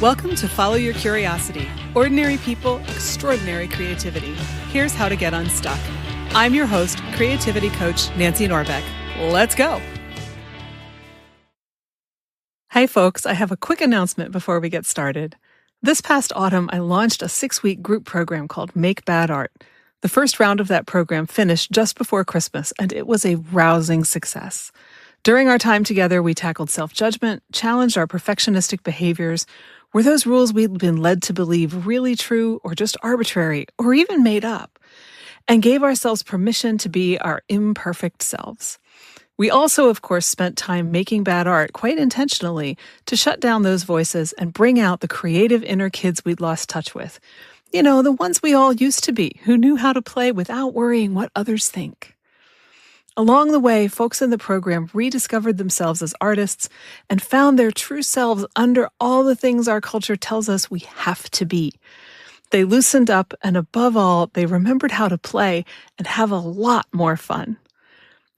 Welcome to Follow Your Curiosity. Ordinary people, extraordinary creativity. Here's how to get unstuck. I'm your host, creativity coach Nancy Norbeck. Let's go. Hey folks, I have a quick announcement before we get started. This past autumn, I launched a 6-week group program called Make Bad Art. The first round of that program finished just before Christmas, and it was a rousing success. During our time together, we tackled self-judgment, challenged our perfectionistic behaviors. Were those rules we'd been led to believe really true or just arbitrary or even made up? And gave ourselves permission to be our imperfect selves. We also, of course, spent time making bad art quite intentionally to shut down those voices and bring out the creative inner kids we'd lost touch with. You know, the ones we all used to be, who knew how to play without worrying what others think. Along the way, folks in the program rediscovered themselves as artists and found their true selves under all the things our culture tells us we have to be. They loosened up, and above all, they remembered how to play and have a lot more fun.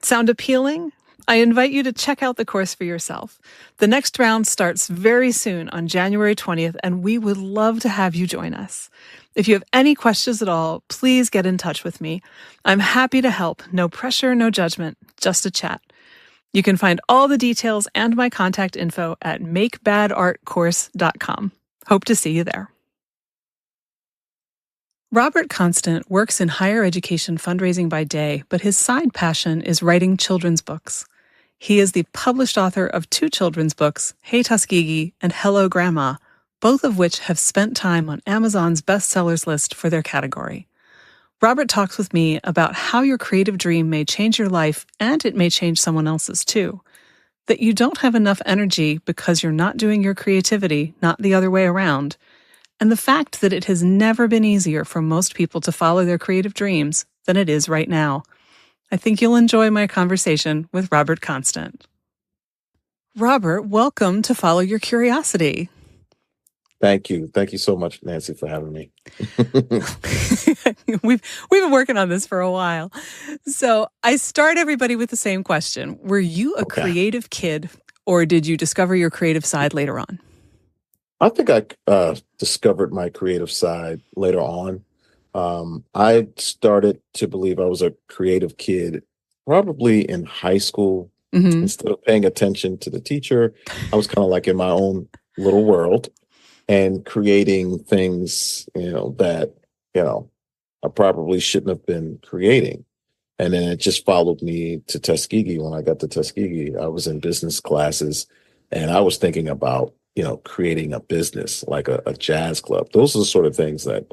Sound appealing? I invite you to check out the course for yourself. The next round starts very soon on January 20th, and we would love to have you join us. If you have any questions at all, please get in touch with me. I'm happy to help. No pressure, no judgment, just a chat. You can find all the details and my contact info at makebadartcourse.com. Hope to see you there. Robert Constant works in higher education fundraising by day, but his side passion is writing children's books. He is the published author of 2 children's books, Hey Tuskegee and Hello Grandma, both of which have spent time on Amazon's bestsellers list for their category. Robert talks with me about how your creative dream may change your life, and it may change someone else's too. That you don't have enough energy because you're not doing your creativity, not the other way around. And the fact that it has never been easier for most people to follow their creative dreams than it is right now. I think you'll enjoy my conversation with Robert Constant. Robert, welcome to Follow Your Curiosity. Thank you. Thank you so much, Nancy, for having me. We've been working on this for a while. So I start everybody with the same question. Were you a creative kid, or did you discover your creative side later on? I think I discovered my creative side later on. I started to believe I was a creative kid probably in high school. Mm-hmm. Instead of paying attention to the teacher, I was kind of like in my own little world and creating things, that, I probably shouldn't have been creating. And then it just followed me to Tuskegee. When I got to Tuskegee, I was in business classes and I was thinking about, creating a business like a jazz club. Those are the sort of things that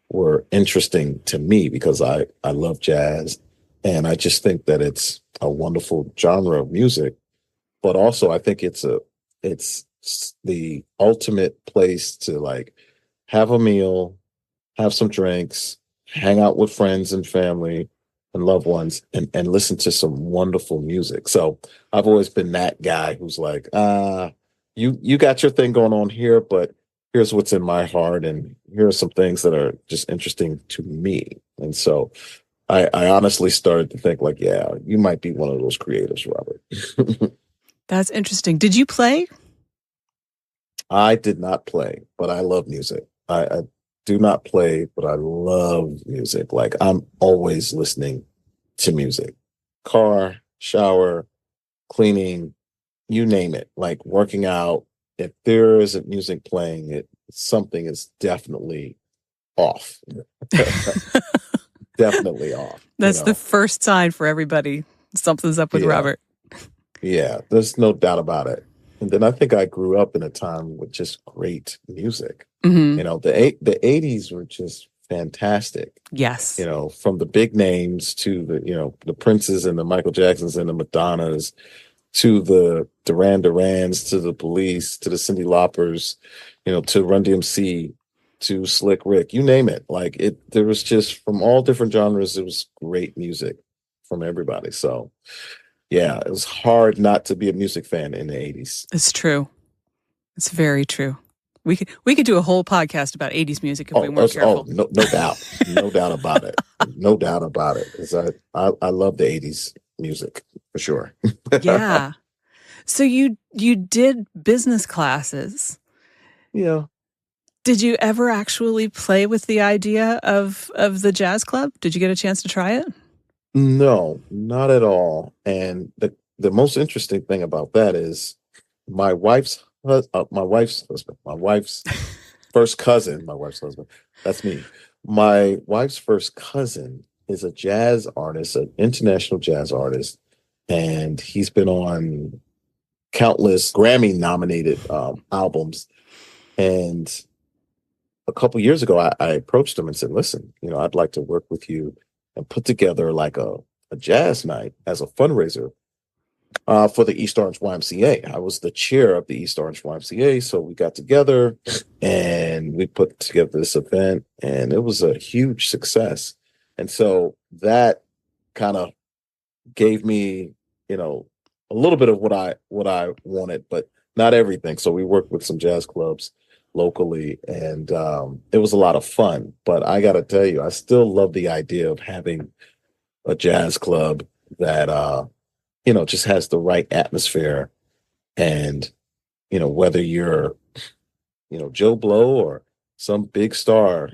were interesting to me because I love jazz. And I just think that it's a wonderful genre of music. But also I think it's the ultimate place to like have a meal, have some drinks, hang out with friends and family and loved ones and listen to some wonderful music. So I've always been that guy who's like, you got your thing going on here, but here's what's in my heart. And here are some things that are just interesting to me. And so I honestly started to think like, yeah, you might be one of those creatives, Robert. That's interesting. Did you play? I did not play, but I love music. I do not play, but I love music. Like I'm always listening to music. Car, shower, cleaning, you name it. Like working out. If there isn't music playing, something is definitely off. Definitely off. That's the first sign for everybody. Something's up with Robert. Yeah, there's no doubt about it. And then I think I grew up in a time with just great music. Mm-hmm. The 80s were just fantastic. Yes. From the big names to the Princes and the Michael Jacksons and the Madonnas to the Duran Durans, to the Police, to the Cyndi Laupers, to Run DMC, to Slick Rick, you name it. Like there was just from all different genres, it was great music from everybody. So yeah, it was hard not to be a music fan in the 80s. It's true. It's very true. We could do a whole podcast about 80s music if we weren't careful. No doubt. No doubt about it. No doubt about it. I love the 80s music for sure. Yeah. So you did business classes. Yeah. Did you ever actually play with the idea of the jazz club? Did you get a chance to try it? No, not at all. And the most interesting thing about that is my wife's husband, my wife's first cousin, my wife's husband. That's me. My wife's first cousin is a jazz artist, an international jazz artist, and he's been on countless Grammy nominated albums. And a couple years ago, I approached him and said, "Listen, I'd like to work with you and put together like a jazz night as a fundraiser for the East Orange YMCA." I was the chair of the East Orange YMCA, so we got together and we put together this event, and it was a huge success. And so that kind of gave me, you know, a little bit of what I wanted, but not everything. So we worked with some jazz clubs locally, and it was a lot of fun. But I got to tell you, I still love the idea of having a jazz club that just has the right atmosphere. And whether you're Joe Blow or some big star,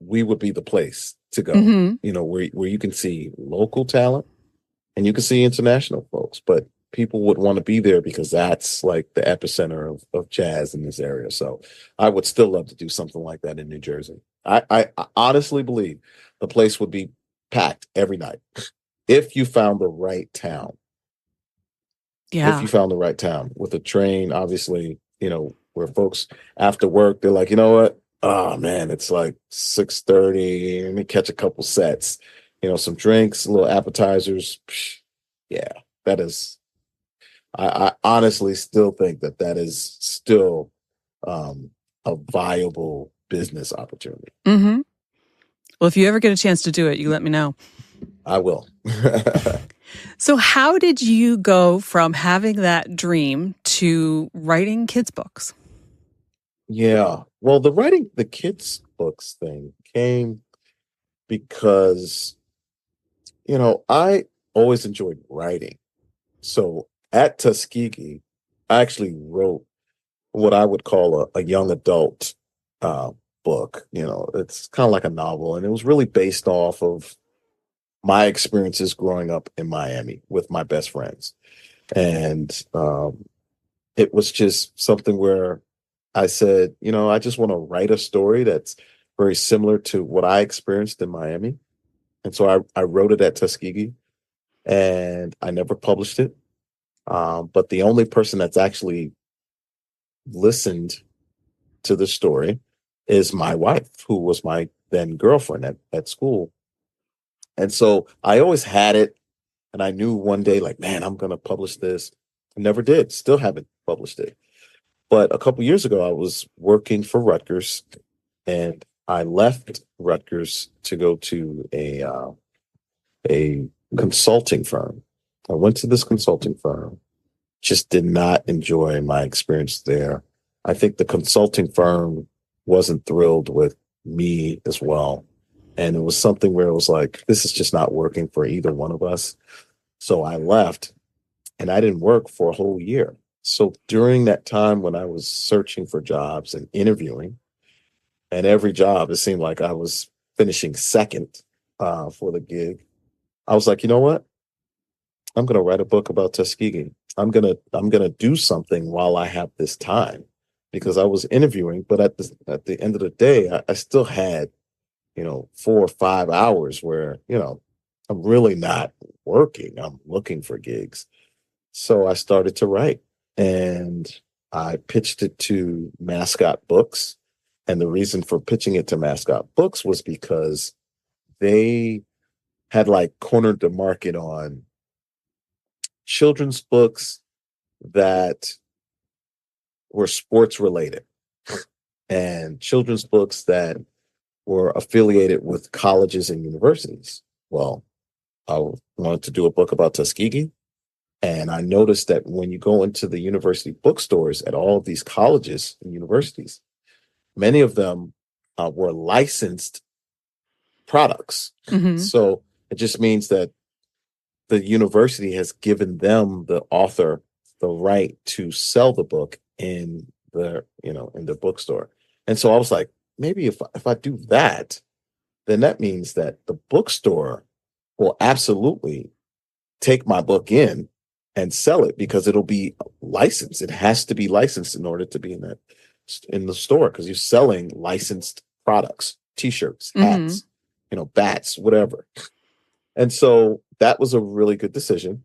we would be the place to go. Hmm. Where you can see local talent and you can see international folks, but people would want to be there because that's like the epicenter of jazz in this area. So I would still love to do something like that in New Jersey. I honestly believe the place would be packed every night if you found the right town. If Yeah. you found the right town with a train, obviously, where folks after work, they're like, you know what? Oh man, it's like 6:30. Let me catch a couple sets, some drinks, little appetizers. Psh, yeah, that is, I honestly still think that is still um, a viable business opportunity. Hmm. Well, if you ever get a chance to do it, you let me know. I will. So, how did you go from having that dream to writing kids' books? Yeah. Well, the writing the kids' books thing came because I always enjoyed writing. So at Tuskegee, I actually wrote what I would call a young adult uh, book. It's kind of like a novel, and it was really based off of my experiences growing up in Miami with my best friends. And it was just something where I said, I just want to write a story that's very similar to what I experienced in Miami. And so I wrote it at Tuskegee, and I never published it. But the only person that's actually listened to the story is my wife, who was my then girlfriend at school. And so I always had it, and I knew one day, like, man, I'm going to publish this. I never did, still haven't published it. But a couple years ago, I was working for Rutgers, and I left Rutgers to go to a consulting firm. I went to this consulting firm, just did not enjoy my experience there. I think the consulting firm wasn't thrilled with me as well. And it was something where it was like, this is just not working for either one of us. So I left, and I didn't work for a whole year. So during that time when I was searching for jobs and interviewing, and every job, it seemed like I was finishing second for the gig, I was like, you know what? I'm going to write a book about Tuskegee. I'm gonna do something while I have this time, because I was interviewing, but at the end of the day, I still had 4 or 5 hours where I'm really not working. I'm looking for gigs, so I started to write, and I pitched it to Mascot Books, and the reason for pitching it to Mascot Books was because they had like cornered the market on children's books that were sports related and children's books that were affiliated with colleges and universities. Well, I wanted to do a book about Tuskegee. And I noticed that when you go into the university bookstores at all of these colleges and universities, many of them were licensed products. Hmm. So it just means that the university has given them, the author, the right to sell the book in the bookstore. And so I was like, maybe if I do that, then that means that the bookstore will absolutely take my book in and sell it because it'll be licensed. It has to be licensed in order to be in the store because you're selling licensed products, t-shirts, Hmm. hats, bats, whatever. And so that was a really good decision.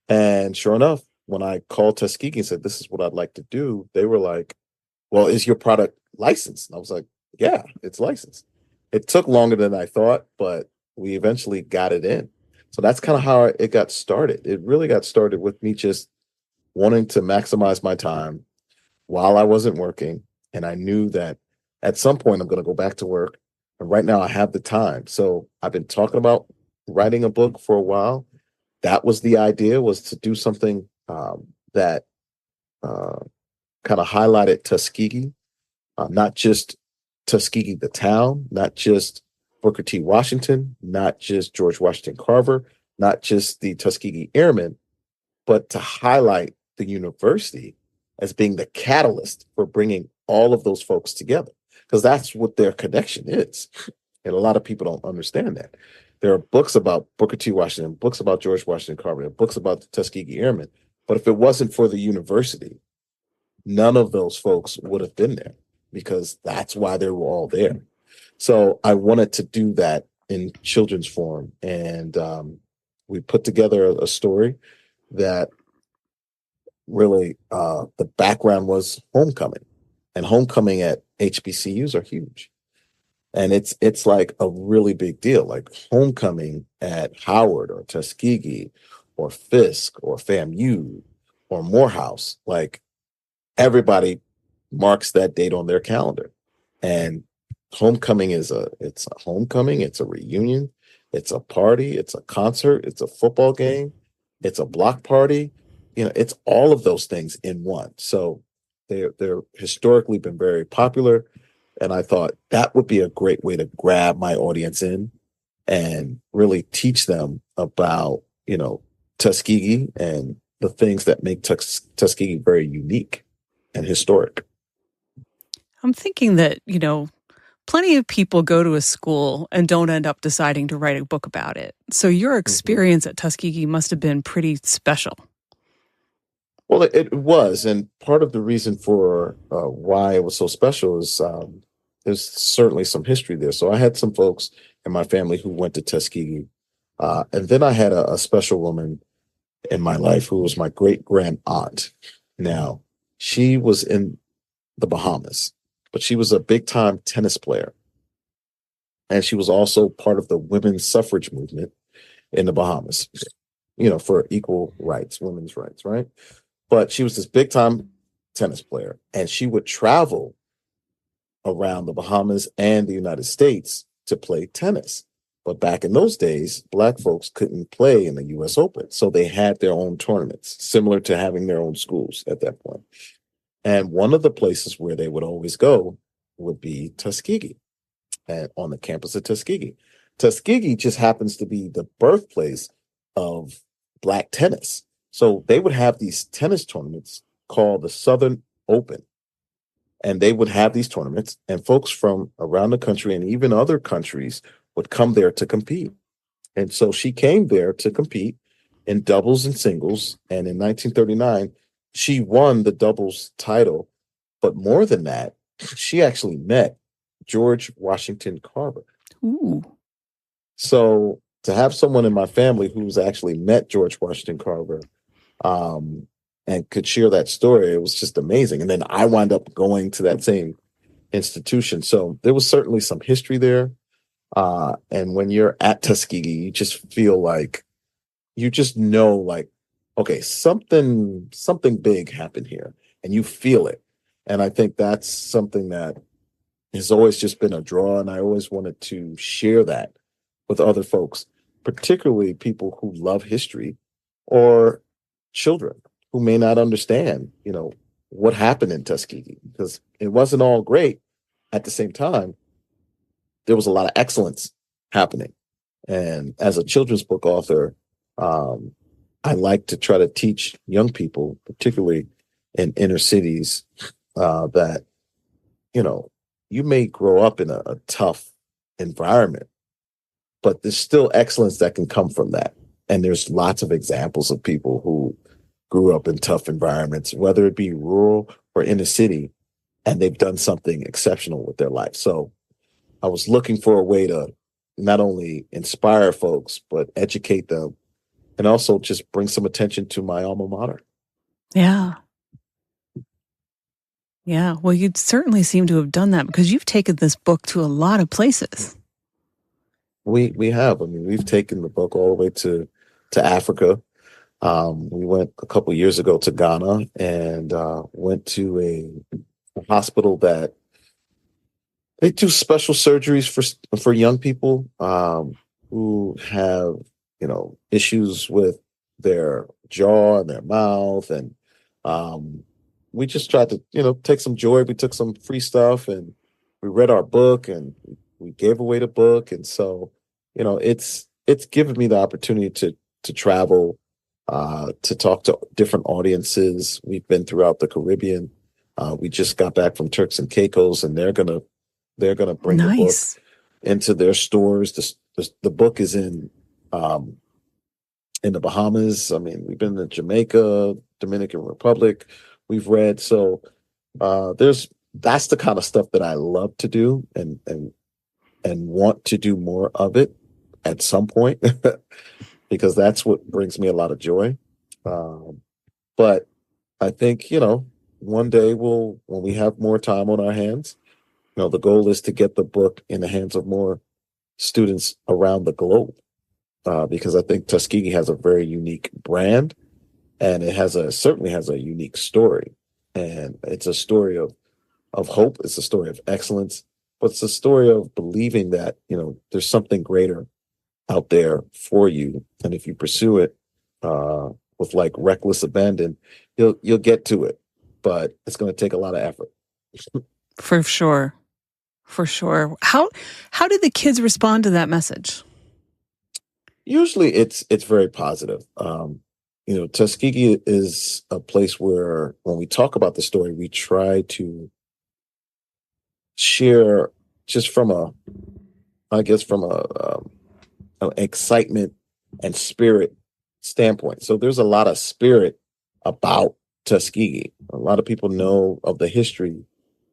And sure enough, when I called Tuskegee and said, this is what I'd like to do, they were like, well, is your product licensed? And I was like, yeah, it's licensed. It took longer than I thought, but we eventually got it in. So that's kind of how it got started. It really got started with me just wanting to maximize my time while I wasn't working. And I knew that at some point I'm going to go back to work. And right now I have the time. So I've been talking about writing a book for a while. That was the idea, was to do something that uh, kind of highlighted Tuskegee, not just Tuskegee, the town, not just Booker T. Washington, not just George Washington Carver, not just the Tuskegee Airmen, but to highlight the university as being the catalyst for bringing all of those folks together, because that's what their connection is. And a lot of people don't understand that. There are books about Booker T. Washington, books about George Washington Carver, books about the Tuskegee Airmen. But if it wasn't for the university, none of those folks would have been there because that's why they were all there. So I wanted to do that in children's form. And we put together a story that really the background was homecoming, and homecoming at HBCUs are huge. And it's like a really big deal, like homecoming at Howard or Tuskegee or Fisk or FAMU or Morehouse. Like everybody marks that date on their calendar. And homecoming it's a homecoming, it's a reunion, it's a party, it's a concert, it's a football game, it's a block party. It's all of those things in one. So they're historically been very popular. And I thought that would be a great way to grab my audience in and really teach them about, Tuskegee and the things that make Tuskegee very unique and historic. I'm thinking that, plenty of people go to a school and don't end up deciding to write a book about it. So your Mhm. experience at Tuskegee must have been pretty special. Well, it was, and part of the reason for why it was so special is there's certainly some history there. So I had some folks in my family who went to Tuskegee, and then I had a special woman in my life who was my great grand aunt. Now, she was in the Bahamas, but she was a big time tennis player, and she was also part of the women's suffrage movement in the Bahamas. For equal rights, women's rights, right? But she was this big time tennis player, and she would travel around the Bahamas and the United States to play tennis. But back in those days, Black folks couldn't play in the US Open. So they had their own tournaments, similar to having their own schools at that point. And one of the places where they would always go would be Tuskegee, and on the campus of Tuskegee. Tuskegee just happens to be the birthplace of Black tennis. So they would have these tennis tournaments called the Southern Open. And they would have these tournaments, and folks from around the country and even other countries would come there to compete. And so she came there to compete in doubles and singles. And in 1939, she won the doubles title. But more than that, she actually met George Washington Carver. Ooh. So to have someone in my family who's actually met George Washington Carver, um, and could share that story, it was just amazing. And then I wound up going to that same institution. So there was certainly some history there. And when you're at Tuskegee, you just feel like you just know, like, okay, something big happened here, and you feel it. And I think that's something that has always just been a draw, and I always wanted to share that with other folks, particularly people who love history or children who may not understand, what happened in Tuskegee, because it wasn't all great. At the same time, there was a lot of excellence happening. And as a children's book author, um, I like to try to teach young people, particularly in inner cities, that, you know, you may grow up in a tough environment, but there's still excellence that can come from that. And there's lots of examples of people who grew up in tough environments, whether it be rural or in the city, and they've done something exceptional with their life. So I was looking for a way to not only inspire folks, but educate them and also just bring some attention to my alma mater. Yeah. Yeah. Well, you'd certainly seem to have done that because you've taken this book to a lot of places. We have. I mean, we've taken the book all the way to Africa. We went a couple years ago to Ghana and went to a hospital that they do special surgeries for young people who have issues with their jaw and their mouth, and um, we just tried to take some joy. We took some free stuff and we read our book and we gave away the book, and so it's given me the opportunity to travel, to talk to different audiences. We've been throughout the Caribbean. We just got back from Turks and Caicos, and they're gonna bring the book Nice. into their stores. The book is in the Bahamas. I mean, we've been to Jamaica, Dominican Republic. We've read. So there's that's the kind of stuff that I love to do and want to do more of it at some point because that's what brings me a lot of joy. Um, but I think one day when we have more time on our hands, the goal is to get the book in the hands of more students around the globe, because I think Tuskegee has a very unique brand, and it certainly has a unique story, and it's a story of hope. It's a story of excellence, but it's a story of believing that there's something greater out there for you, and if you pursue it with like reckless abandon, you'll get to it, but it's going to take a lot of effort. For sure. For sure. How did the kids respond to that message? Usually it's very positive. Tuskegee is a place where when we talk about the story, we try to share just from I guess from an excitement and spirit standpoint. So there's a lot of spirit about Tuskegee. A lot of people know of the history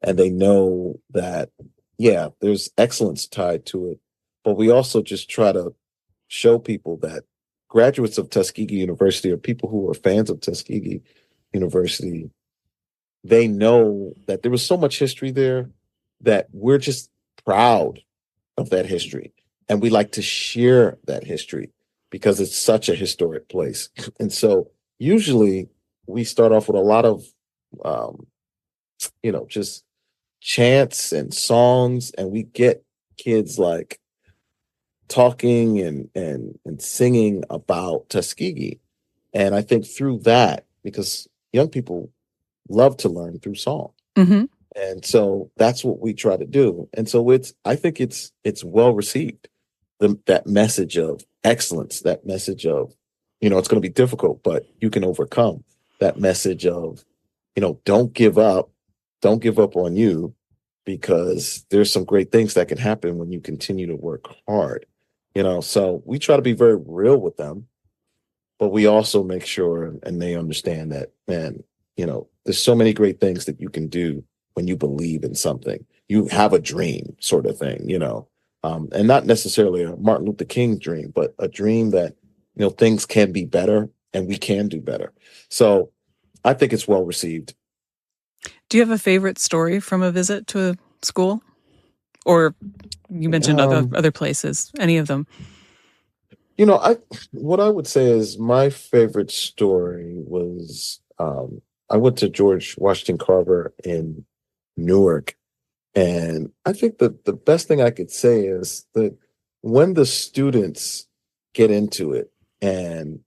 and they know that, yeah, there's excellence tied to it. But we also just try to show people that graduates of Tuskegee University or people who are fans of Tuskegee University, they know that there was so much history there that we're just proud of that history. And we like to share that history because it's such a historic place. And so usually we start off with a lot of, um, just chants and songs, and we get kids like talking and singing about Tuskegee. And I think through that, because young people love to learn through song. Hmm. And so that's what we try to do. And so I think it's well received. That message of excellence, that message of, it's going to be difficult, but you can overcome. That message of, don't give up, don't give up on you, because there's some great things that can happen when you continue to work hard. So we try to be very real with them, but we also make sure and they understand that, man, there's so many great things that you can do when you believe in something. You have a dream, sort of thing, and not necessarily a Martin Luther King dream, but a dream that, things can be better and we can do better. So I think it's well received. Do you have a favorite story from a visit to a school? Or you mentioned Um, other places, any of them? I what I would say is my favorite story was I went to George Washington Carver in Newark. And I think that the best thing I could say is that when the students get into it and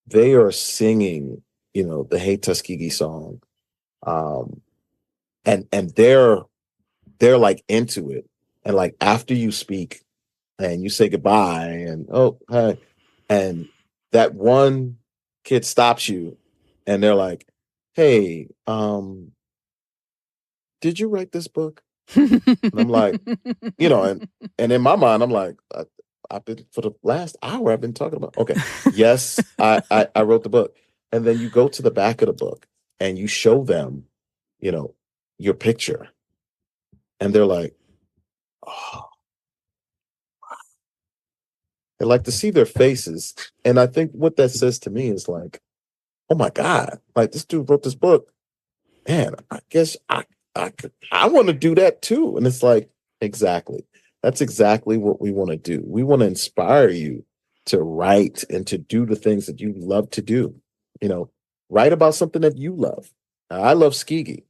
they are singing, the Hey Tuskegee song, um, and they're like into it, and like after you speak and you say goodbye and oh hi, and that one kid stops you and they're like, hey, did you write this book? And I'm like, you know, and in my mind, I'm like, I've been for the last hour, I've been talking about, okay, yes, I wrote the book. And then you go to the back of the book and you show them, you know, your picture, and they're like, oh, they like to see their faces. And I think what that says to me is like, oh my God, like this dude wrote this book. Man, I guess I want to do that too. And it's like, exactly. That's exactly what we want to do. We want to inspire you to write and to do the things that you love to do. You know, write about something that you love. I love Tuskegee,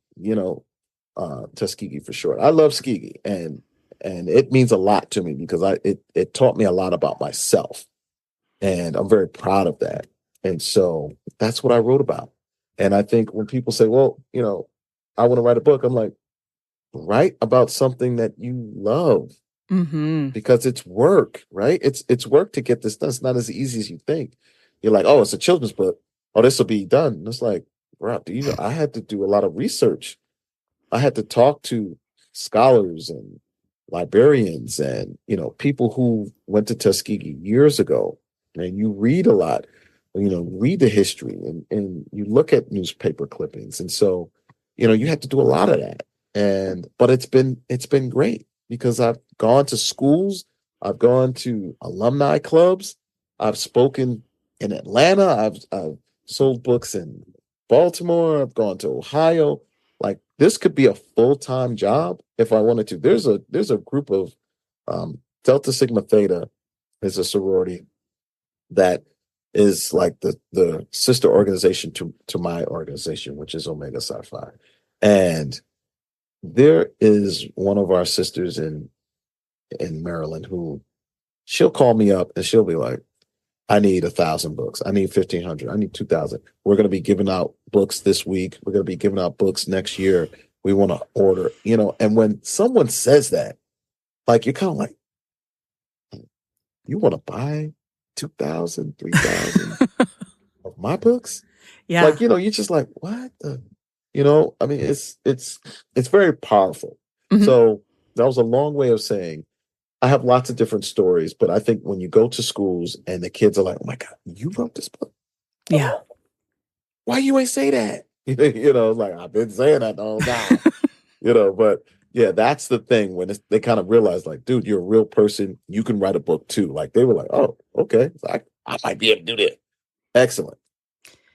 Tuskegee for short. I love Tuskegee, and it means a lot to me because it taught me a lot about myself, and I'm very proud of that. And so that's what I wrote about. And I think when people say, well, I want to write a book, I'm like, write about something that you love Hmm. because it's work, right? It's work to get this done. It's not as easy as you think. You're like, oh, it's a children's book. Oh, this will be done. And it's like, bro, do you know I had to do a lot of research. I had to talk to scholars and librarians and people who went to Tuskegee years ago. And you read a lot, read the history and you look at newspaper clippings. And so, you have to do a lot of that. But it's been great because I've gone to schools, I've gone to alumni clubs, I've spoken in Atlanta, I've sold books in Baltimore, I've gone to Ohio. Like this could be a full-time job if I wanted to. There's a group of Delta Sigma Theta is a sorority that is like the sister organization to my organization, which is Omega Psi Phi. And there is one of our sisters in Maryland who she'll call me up and she'll be like, I need 1,000 books. I need 1,500. I need 2,000. We're going to be giving out books this week. We're going to be giving out books next year. We want to order, and when someone says that, like, you're kind of like, you want to buy 2,000, 3,000 of my books? Yeah. Like, you're just like, what the, I mean, it's very powerful. Hmm. So that was a long way of saying I have lots of different stories, but I think when you go to schools and the kids are like, oh my God, you wrote this book? Yeah. Why you ain't say that? Like I've been saying that the whole time, but yeah, that's the thing when they kind of realize like, dude, you're a real person. You can write a book too. Like they were like, oh, okay. So I might be able to do that. Excellent.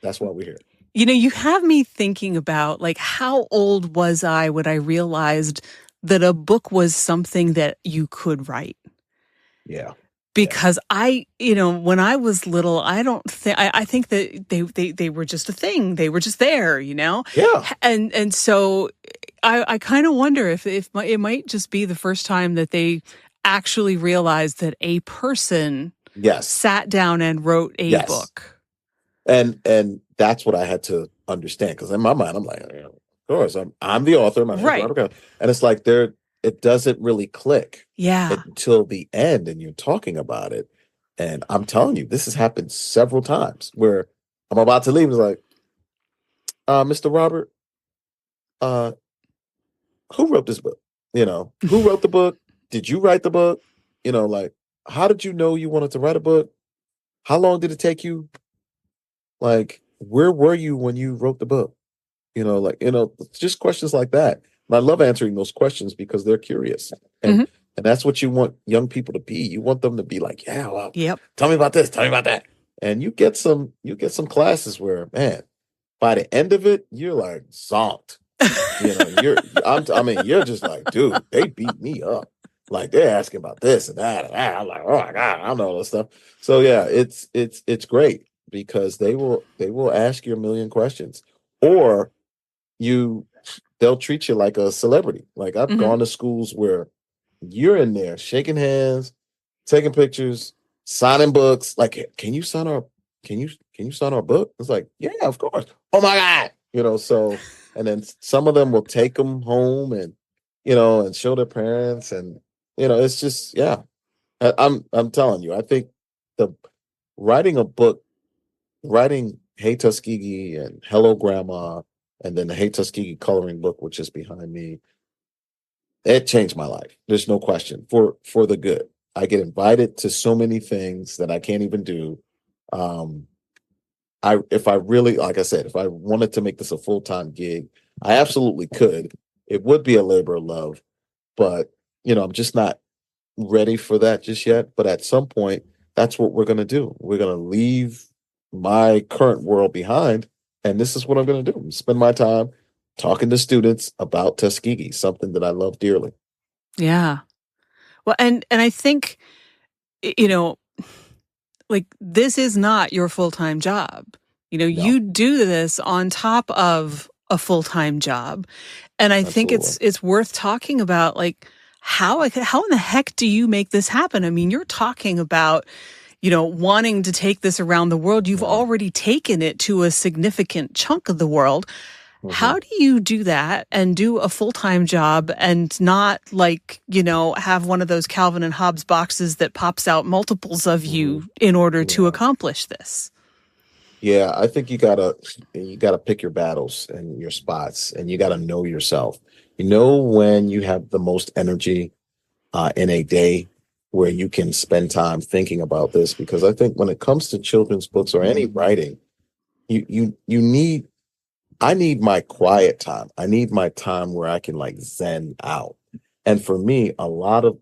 That's why we're here. You have me thinking about like how old was I when I realized that a book was something that you could write? Yeah. Yeah. Because when I was little, I don't think I think that they were just a thing. They were just there. Yeah. And so I kind of wonder if it might just be the first time that they actually realized that a person Yes. sat down and wrote a Yes. book. And that's what I had to understand because in my mind I'm like, yeah, of course I'm the author. My name's Right. Robert Garth. And it's like it doesn't really click Yeah. until the end, and you're talking about it. And I'm telling you, this has happened several times where I'm about to leave. It's like, Mr. Robert, uh, who wrote this book? Who wrote the book? Did you write the book? Like, how did you know you wanted to write a book? How long did it take you? Like, where were you when you wrote the book? Just questions like that. And I love answering those questions because they're curious. And Hmm. and that's what you want young people to be. You want them to be like, yeah, well, Yep. tell me about this, tell me about that. And you get some classes where, man, by the end of it, you're like zonked. You're just like, dude, they beat me up. Like they're asking about this and that and that. I'm like, oh my God, I don't know all this stuff. So yeah, it's great because they will ask you a million questions. Or you they'll treat you like a celebrity. Like I've Hmm. gone to schools where you're in there shaking hands, taking pictures, signing books. Like, can you sign our book? It's like, yeah, of course. Oh my God. So and then some of them will take them home and show their parents and it's just yeah. I'm telling you, I think the writing a book, writing Hey Tuskegee and Hello Grandma, and then the Hey Tuskegee coloring book, which is behind me. It changed my life. There's no question for the good. I get invited to so many things that I can't even do. Um, I if I really, like I said, if I wanted to make this a full-time gig, I absolutely could. It would be a labor of love, but I'm just not ready for that just yet. But at some point, that's what we're gonna do. We're gonna leave my current world behind, and this is what I'm gonna do. Spend my time talking to students about Tuskegee, something that I love dearly. Yeah. Well, and I think, you know, like, this is not your full-time job. No, You do this on top of a full-time job. And I think absolutely. it's worth talking about, like, how in the heck do you make this happen? I mean, you're talking about, wanting to take this around the world. You've Yeah. already taken it to a significant chunk of the world. Mhm. How do you do that and do a full-time job and not, like, have one of those Calvin and Hobbes boxes that pops out multiples of Mhm. you in order to Yeah. accomplish this? Yeah, I think you gotta pick your battles and your spots, and you gotta know yourself. You know when you have the most energy in a day where you can spend time thinking about this, because I think when it comes to children's books or any writing, you need I need my quiet time. I need my time where I can like zen out. And for me, a lot of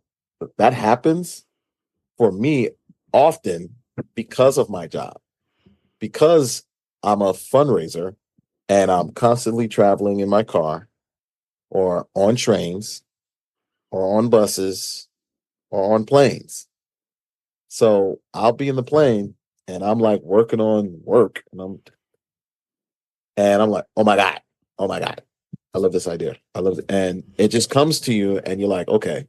that happens for me often because of my job, because I'm a fundraiser and I'm constantly traveling in my car or on trains or on buses or on planes. So I'll be in the plane and I'm like working on work, and I'm like, oh my God, oh my God. I love this idea. I love it. And it just comes to you and you're like, okay,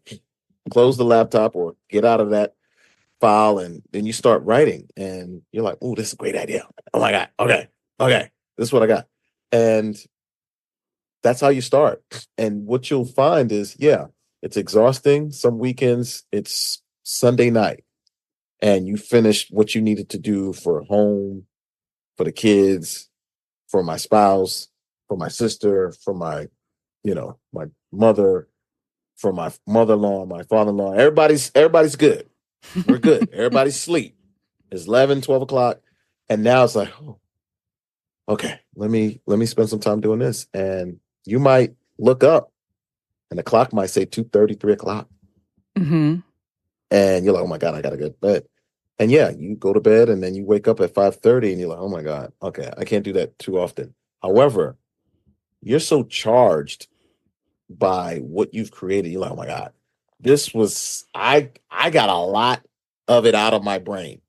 close the laptop or get out of that file, and then you start writing and you're like, oh, this is a great idea. Oh my God. Okay. Okay. This is what I got. And that's how you start. And what you'll find is, yeah, it's exhausting. Some weekends it's Sunday night and you finished what you needed to do for home, for the kids, for my spouse, for my sister, for my mother, for my mother-in-law, my father-in-law. Everybody's good. We're good. Everybody's sleep. It's 11, 12 o'clock. And now it's like, oh, okay, let me spend some time doing this. And you might look up and the clock might say 2:30, 3 o'clock. Mhm. And you're like, oh my God, I gotta go to bed. And yeah, you go to bed and then you wake up at 5:30 and you're like, oh my God, okay, I can't do that too often. However, you're so charged by what you've created. You're like, oh my God, I got a lot of it out of my brain.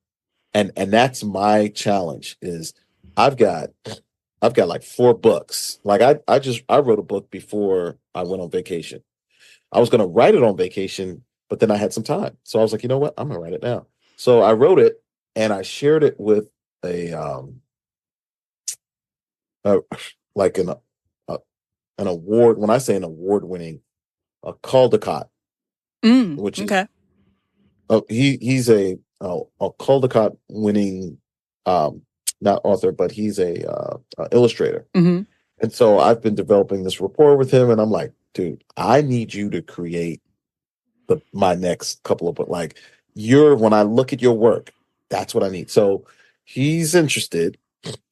And that's my challenge is I've got I've got like 4 books. Like I wrote a book before I went on vacation. I was gonna write it on vacation, but then I had some time. So I was like, you know what? I'm gonna write it now. So I wrote it and I shared it with a uh like a, an award. When I say an award winning, a Caldecott, which is Okay. he's a Caldecott winning um not author, but he's a illustrator. Mhm. And so I've been developing this rapport with him, and I'm like, dude, I need you to create my next couple of books. Like when I look at your work, that's what I need. So he's interested,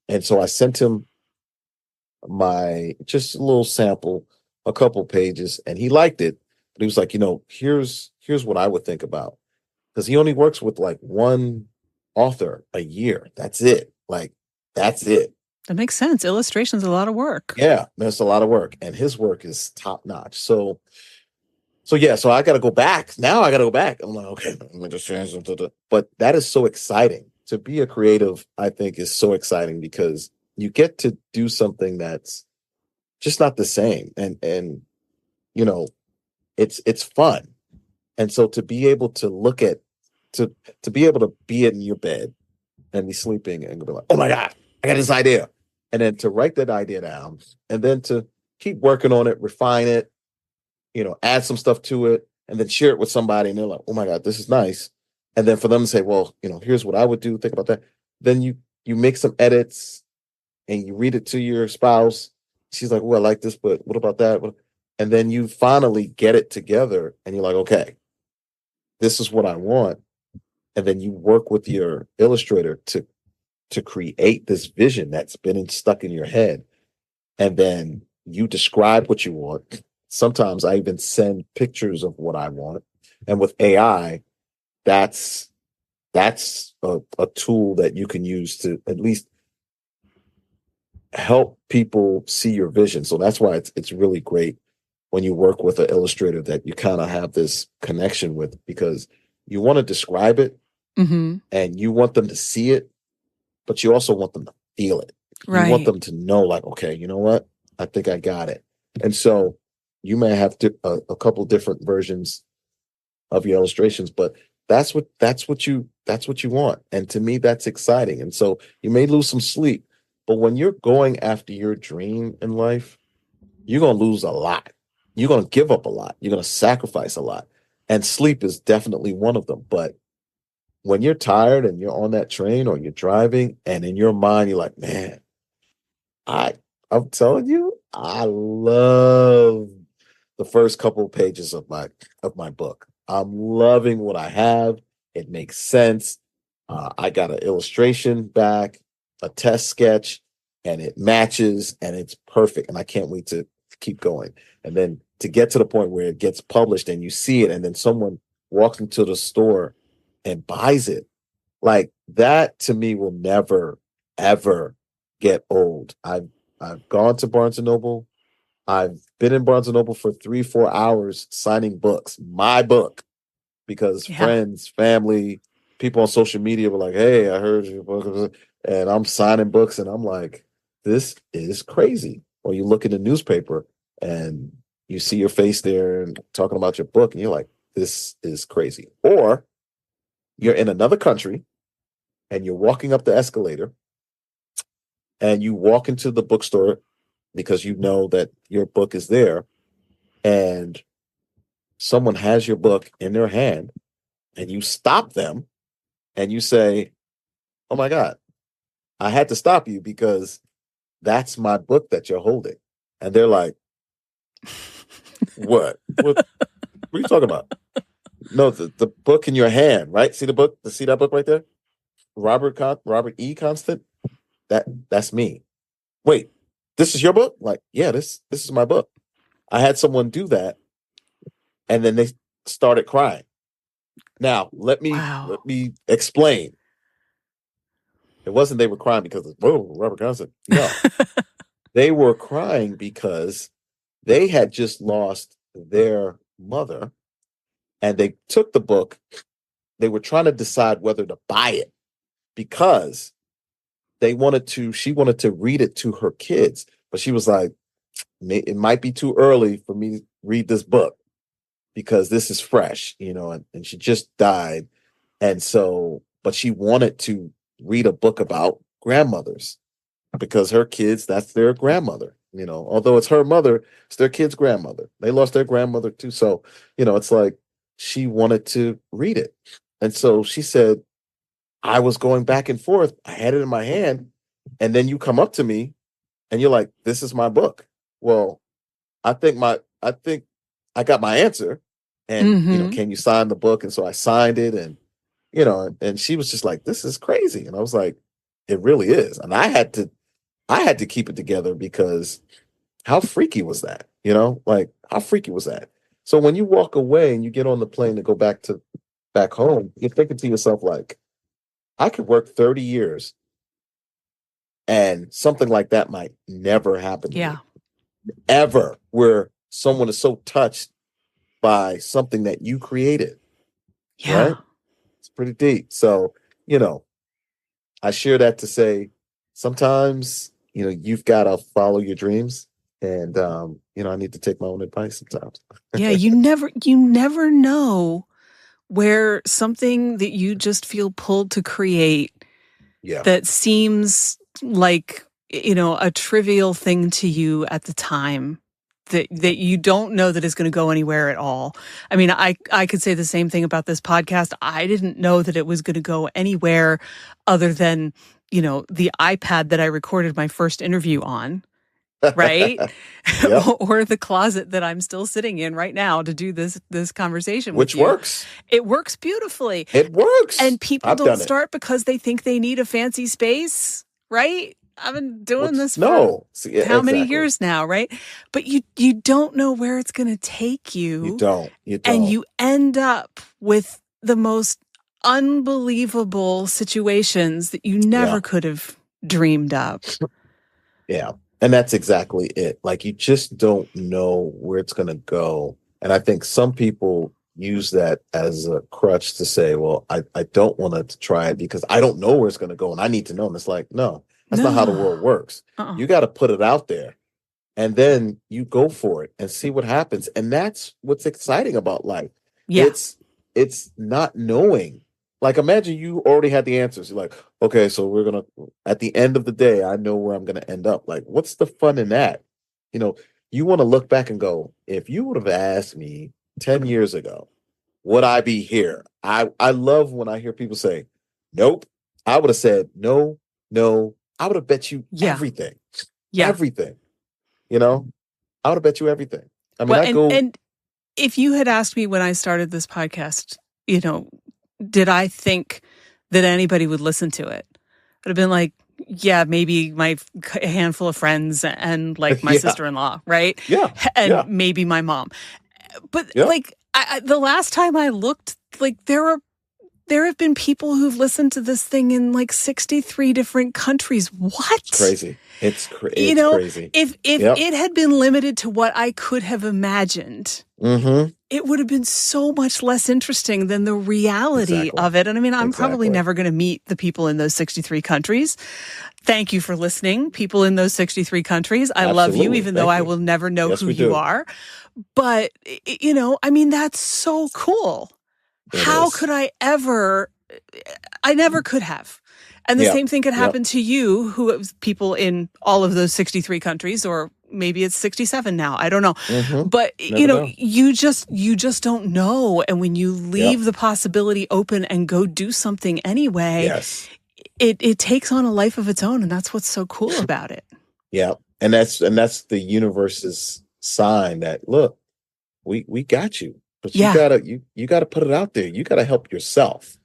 and so I sent him my just a little sample, a couple pages, and he liked it. But he was like, here's what I would think about, because he only works with like one author a year. That's it. Like that's it. That makes sense. Illustration's a lot of work. Yeah, that's a lot of work, and his work is top notch. So yeah, so I got to go back. Now I got to go back. I'm like, okay, let me just change them. But that is so exciting. To be a creative, I think, is so exciting because you get to do something that's just not the same, and you know, it's fun. And so to be able to look at to to be able to be in your bed and be sleeping and be like, oh my God, I got this idea, and then to write that idea down, and then to keep working on it, refine it, add some stuff to it, and then share it with somebody, and they're like, "Oh my God, this is nice." And then for them to say, "Well, here's what I would do. Think about that." Then you make some edits and you read it to your spouse. She's like, "Oh, I like this, but what about that?" And then you finally get it together and you're like, okay, this is what I want. And then you work with your illustrator to create this vision that's been stuck in your head. And then you describe what you want. Sometimes I even send pictures of what I want. And with AI, that's a tool that you can use to at least help people see your vision. So that's why it's really great when you work with an illustrator that you kind of have this connection with, because you want to describe it Mm-hmm. and you want them to see it, but you also want them to feel it. You want Right. them to know, like, okay, you know what? I think I got it. And so you may have a couple different versions of your illustrations, but that's what you want. And to me, that's exciting. And so you may lose some sleep, but when you're going after your dream in life, you're gonna lose a lot. You're gonna give up a lot. You're gonna sacrifice a lot. And sleep is definitely one of them. But when you're tired and you're on that train or you're driving and in your mind you're like, man, I I'm telling you, I love the first couple of pages of my book. I'm loving what I have. It makes sense. I got an illustration back, a test sketch, and it matches and it's perfect. And I can't wait to keep going. And then to get to the point where it gets published and you see it, and then someone walks into the store and buys it. Like that to me will never, ever get old. I've gone to Barnes and Noble. I've been in Barnes and Noble for 3, 4 hours signing books, my book, because Yeah. friends, family, people on social media were like, "Hey, I heard your book," and I'm signing books, and I'm like, "This is crazy." Or you look in the newspaper and you see your face there and talking about your book, and you're like, "This is crazy." Or you're in another country and you're walking up the escalator and you walk into the bookstore because you know that your book is there, and someone has your book in their hand and you stop them and you say, "Oh my God, I had to stop you because that's my book that you're holding." And they're like, "What? What are you talking about?" No, the book in your hand, right? See the book? See that book right there? Robert E. Constant? That's me. Wait, this is your book? Like, yeah, this is my book. I had someone do that and then they started crying. Now, let Wow. me explain. It wasn't they were crying because of, whoa, Robert Johnson. No, they were crying because they had just lost their mother and they took the book. They were trying to decide whether to buy it because she wanted to read it to her kids, but she was like, it might be too early for me to read this book because this is fresh, and she just died. And so, but she wanted to read a book about grandmothers because her kids, that's their grandmother. Although it's her mother, it's their kid's grandmother. They lost their grandmother too. So, it's like she wanted to read it. And so she said, I was going back and forth. I had it in my hand. And then you come up to me and you're like, this is my book. Well, I think I got my answer. And, Mm-hmm. can you sign the book? And so I signed it, and and she was just like, this is crazy. And I was like, it really is. And I had to keep it together because how freaky was that? Like how freaky was that? So when you walk away and you get on the plane to go back home, you're thinking to yourself like, I could work 30 years and something like that might never happen to Yeah. me. Ever, where someone is so touched by something that you created, Yeah. right? It's pretty deep. So, you know, I share that to say sometimes, you've got to follow your dreams. And, I need to take my own advice sometimes. Yeah. You never know where something that you just feel pulled to create Yeah. that seems like, a trivial thing to you at the time that you don't know that is going to go anywhere at all. I mean, I could say the same thing about this podcast. I didn't know that it was going to go anywhere other than, the iPad that I recorded my first interview on. right? Yep. Or the closet that I'm still sitting in right now to do this conversation with Which you. works. It works beautifully. It works. And people I've don't done it. start because they think they need a fancy space, right? I've been doing Which this for no. See, yeah, how many exactly. years now, right? But you don't know where it's going to take You you, don't. You and don't. you end up with the most unbelievable situations that you Yeah. never could have dreamed of. Yeah. And that's exactly it. Like you just don't know where it's going to go. And I think some people use that as a crutch to say, well, I don't want to try it because I don't know where it's going to go and I need to know. And it's like, no, that's not how the No. world works. Uh-uh. You got to put it out there and then you go for it and see what happens. And that's what's exciting about life. Yeah. It's not knowing. Like imagine you already had the answers. You're like, okay, so we're gonna at the end of the day, I know where I'm gonna end up. Like, what's the fun in that? You know, you want to look back and go, if you would have asked me 10 years ago, would I be here? I love when I hear people say, nope. I would have said no, no. I would have bet you Yeah. everything. Yeah. Everything. You know, I would have bet you everything. I mean, Well, I go, and if you had asked me when I started this podcast, you know, did I think that anybody would listen to it? I'd have been like, yeah, maybe a handful of friends and like my yeah, sister-in-law, right? yeah, And yeah, maybe my mom. But yeah. like the last time I looked, like there have been people who've listened to this thing in like 63 different countries. It's What? crazy. You It's know, crazy. if Yep. it had been limited to what I could have imagined, Mm-hmm. it would have been so much less interesting than the reality Exactly. of it. And I mean, I'm probably Exactly. never going to meet the people in those 63 countries. Thank you for listening, people in those 63 countries. I love you, Absolutely. even though Thank I you. will never know Yes, who we you do. are. But, you know, I mean, that's so cool. It How is. could I ever? I never could have. And the Yep. same thing could Yep. happen to you, who people in all of those 63 countries, or maybe it's 67 now. I don't know. Mm-hmm. But you Never know, know. you just don't know. And when you Yep. leave the possibility open and go do something anyway, Yes. it takes on a life of its own. And that's what's so cool about it. Yep. And that's the universe's sign that look, we got you. But Yeah. you gotta put it out there. You gotta help yourself.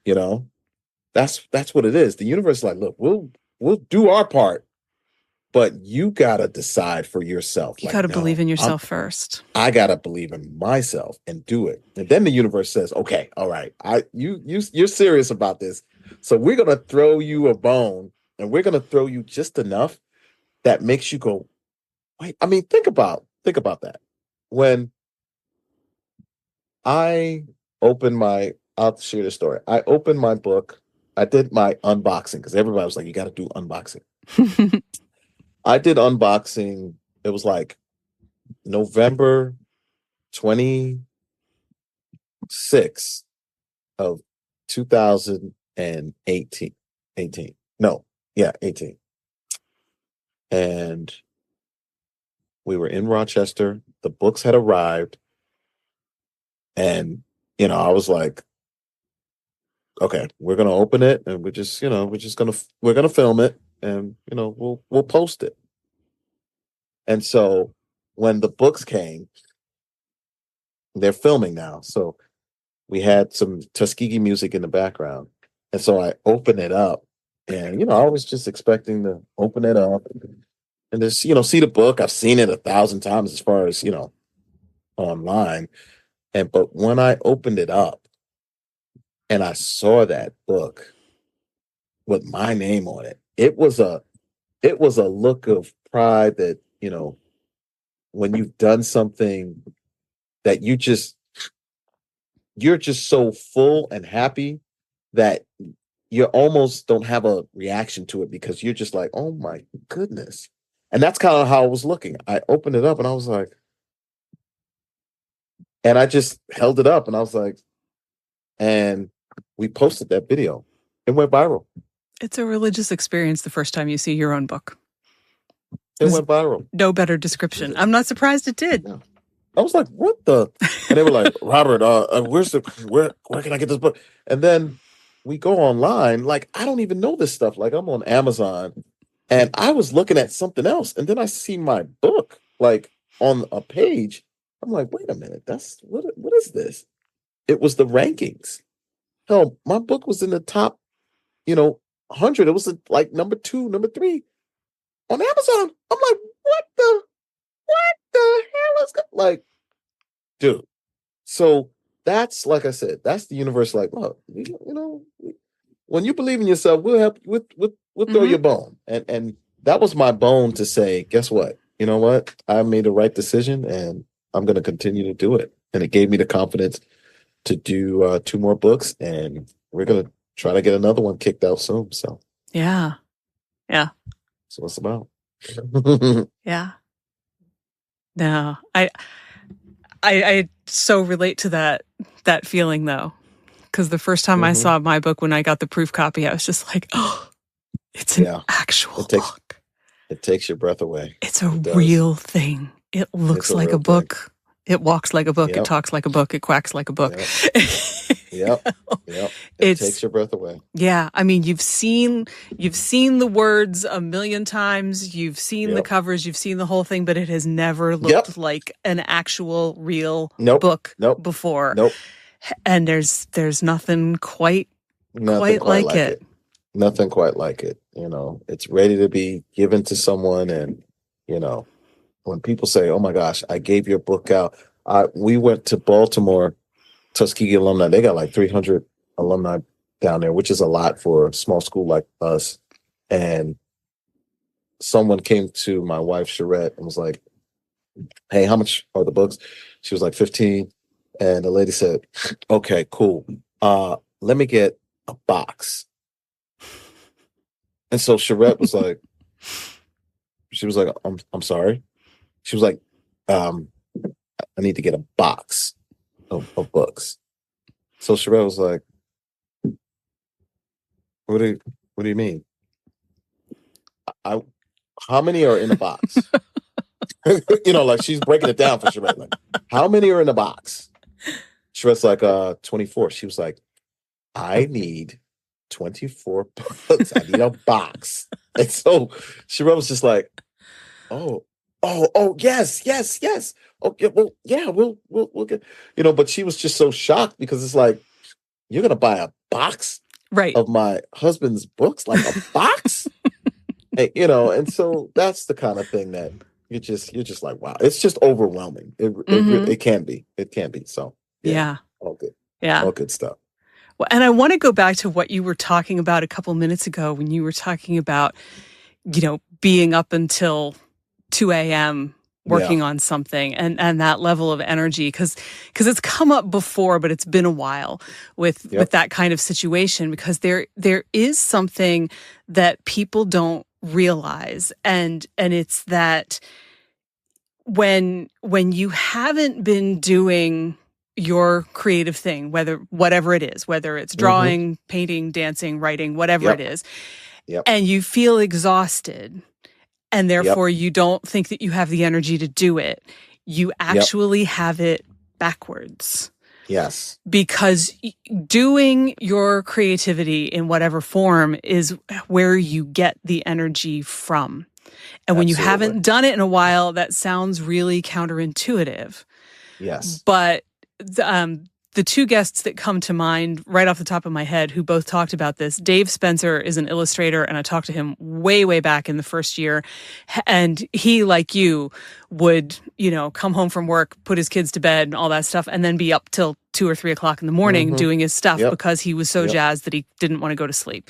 You know? That's what it is. The universe is like, look, we'll do our part, but you gotta decide for yourself. You Like, got to believe no, in yourself first. I gotta believe in myself and do it. And then the universe says, okay, all right, you're serious about this. So we're gonna throw you a bone and we're gonna throw you just enough that makes you go, wait, I mean, think about that. When I I'll share the story. I opened my book, I did my unboxing because everybody was like, you gotta do unboxing. I did unboxing, it was like November 26th of 2018. 18. No, yeah, 18. And we were in Rochester. The books had arrived. And, I was like, okay, we're gonna open it and we're gonna film it and we'll post it. And so when the books came, they're filming now. So we had some Tuskegee music in the background. And so I open it up and I was just expecting to open it up and just, see the book. I've seen it 1,000 times as far as, online. But when I opened it up and I saw that book with my name on it, it was a look of pride that, when you've done something that you're just so full and happy that you almost don't have a reaction to it because you're just like, oh my goodness. And that's kind of how I was looking. I opened it up and I was like, and I just held it up and I was like, and we posted that video. It went viral. It's a religious experience the first time you see your own book. It went viral. No better description. I'm not surprised it did. Yeah. I was like, what the? And they were like, Robert, where can I get this book? And then we go online. Like, I don't even know this stuff. Like, I'm on Amazon And I was looking at something else, and then I see my book like on a page. I'm like, wait a minute, that's what is this? It was the rankings. Hell, my book was in the top, 100. It was like number 2, number 3 on Amazon. I'm like, what the hell is like, dude? So that's like I said, that's the universe. Like, look, when you believe in yourself, we'll help you. We'll throw Mm-hmm. your bone, and that was my bone to say, guess what? You know what? I made the right decision, and I'm going to continue to do it. And it gave me the confidence to do 2 more books, and we're going to try to get another one kicked out soon. So Yeah. Yeah. that's what it's about. Yeah. No, I so relate to that feeling though, because the first time I hmm saw my book when I got the proof copy, I was just like, oh, it's an Yeah, actual it takes book. it takes your breath away. It's a It does. real thing. It It's looks a like a real thing. book. It walks like a book. It Yep. talks like a book. It quacks like a book. Yep. Yep. Yep. It It's takes your breath away. Yeah, I mean, you've seen the words a million times, you've seen the Yep. covers, you've seen the whole thing, but it has never Yep. looked like an actual real Nope. book Nope. before. Nope. And there's nothing quite Nothing quite like like it. it. Nothing quite like it. It's ready to be given to someone. And, when people say, oh my gosh, I gave your book out. We went to Baltimore, Tuskegee alumni. They got like 300 alumni down there, which is a lot for a small school like us. And someone came to my wife, Charette, and was like, hey, how much are the books? She was like 15. And the lady said, okay, cool. Let me get a box. And so Charette was like, I'm sorry. She was like, I need to get a box of books. So Charette was like, what do you mean? I How many are in a box? Like she's breaking it down for Charette. Like, how many are in a box? Sharette's like, 24. She was like, I need 24 books. I need a box. And so Charette was just like, oh, yes, yes, yes. Okay, well, yeah, we'll get, but she was just so shocked because it's like, you're gonna buy a box Right. of my husband's books, like a box, and so that's the kind of thing that you're just like, wow, it's just overwhelming. Mhm. It can be, So Yeah. all good, Yeah. all good stuff. Well, and I want to go back to what you were talking about a couple minutes ago when you were talking about, being up until 2 a.m. working Yeah, on something and that level of energy because it's come up before, but it's been a while with yep, that kind of situation because there is something that people don't realize and it's that when you haven't been doing your creative thing, whatever it is, whether it's hmm drawing, painting, dancing, writing, whatever it yep, is, yep, and you feel exhausted and yep, therefore you don't think that you have the energy to do it, you yep, actually have it backwards. yes, Because doing your creativity in whatever form is where you get the energy from. And when you absolutely, haven't done it in a while, that sounds really counterintuitive. yes, But the two guests that come to mind right off the top of my head who both talked about this, Dave Spencer is an illustrator, and I talked to him way, way back in the first year. And he, like you, would, come home from work, put his kids to bed and all that stuff, and then be up till 2 or 3 o'clock in the morning hmm doing his stuff yep, because he was so yep, jazzed that he didn't want to go to sleep.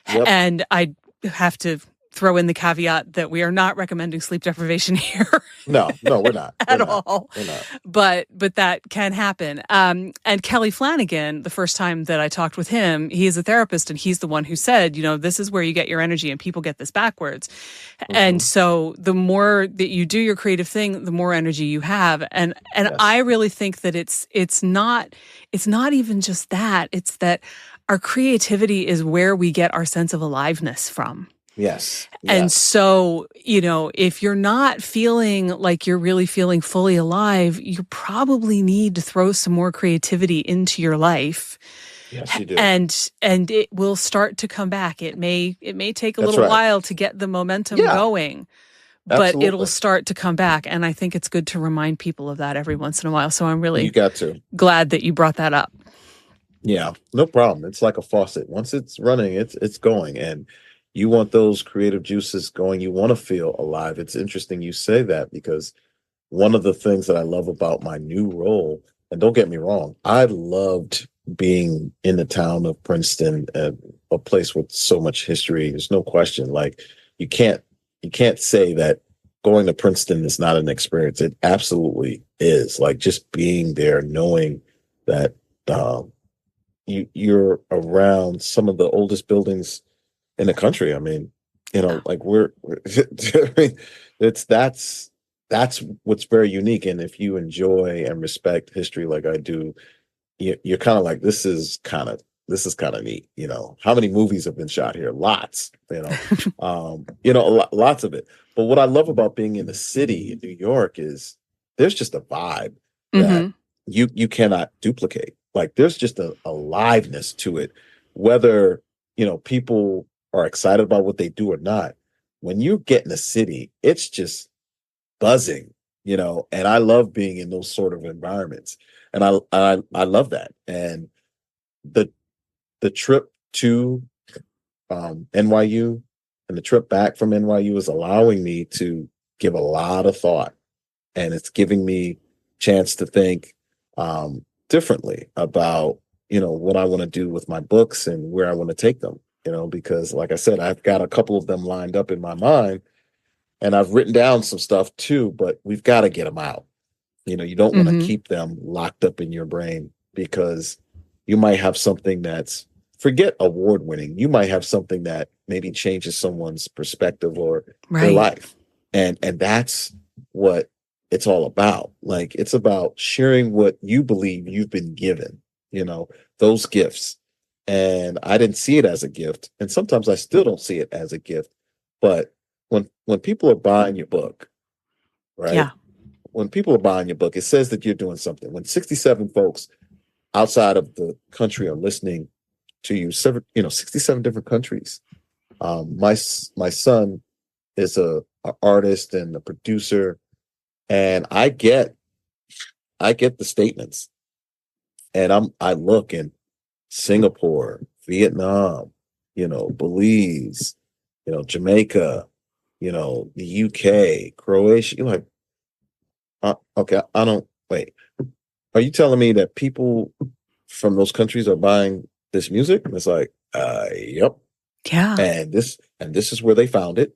yep. And I have to throw in the caveat that we are not recommending sleep deprivation here No, we're not. at all. We're not. But that can happen. And Kelly Flanagan, the first time that I talked with him, he is a therapist and he's the one who said, this is where you get your energy and people get this backwards. And hmm so the more that you do your creative thing, the more energy you have. And Yes. I really think that it's not even just that. It's that our creativity is where we get our sense of aliveness from. Yes. And Yes. so, if you're not feeling like you're really feeling fully alive, you probably need to throw some more creativity into your life Yes, you do. And it will start to come back. It may take a That's little right. while to get the momentum Yeah, going, but it'll absolutely. start to come back. And I think it's good to remind people of that every once in a while. So I'm You really got to. glad that you brought that up. Yeah, no problem. It's like a faucet. Once it's running, it's going, and you want those creative juices going. You want to feel alive. It's interesting you say that because one of the things that I love about my new role, and don't get me wrong, I loved being in the town of Princeton, a place with so much history. There's no question. Like you can't you can't say that going to Princeton is not an experience. It absolutely is. Like just being there, knowing that um, you're around some of the oldest buildings in the country. I mean, Yeah. like I mean, it's that's what's very unique. And if you enjoy and respect history like I do, you're kind of like, this is kind of neat. How many movies have been shot here? Lots. Lots of it. But what I love about being in the city in New York is there's just a vibe that Hmm. you cannot duplicate. Like there's just a aliveness to it, whether people are excited about what they do or not. When you get in the city, it's just buzzing, and I love being in those sort of environments. And I love that. And the the trip to NYU and the trip back from NYU is allowing me to give a lot of thought, and it's giving me chance to think differently about what I want to do with my books and where I want to take them. Because like I said, I've got a couple of them lined up in my mind, and I've written down some stuff too, but we've got to get them out. You don't want to Hmm. keep them locked up in your brain because you might have something that's forget award winning. You might have something that maybe changes someone's perspective or their Right. life. And that's what it's all about. Like it's about sharing what you believe you've been given, you know, those gifts. And I didn't see it as a gift. And sometimes I still don't see it as a gift. But when people are buying your book, right? Yeah. When people are buying your book, it says that you're doing something. When 67 folks outside of the country are listening to you, 67 different countries. My son is a artist and a producer, and I get the statements, and I look in Singapore, Vietnam, Belize, Jamaica, the UK, Croatia. You're like, okay, I don't wait. Are you telling me that people from those countries are buying this music? And it's like, yep. Yeah. And this is where they found it.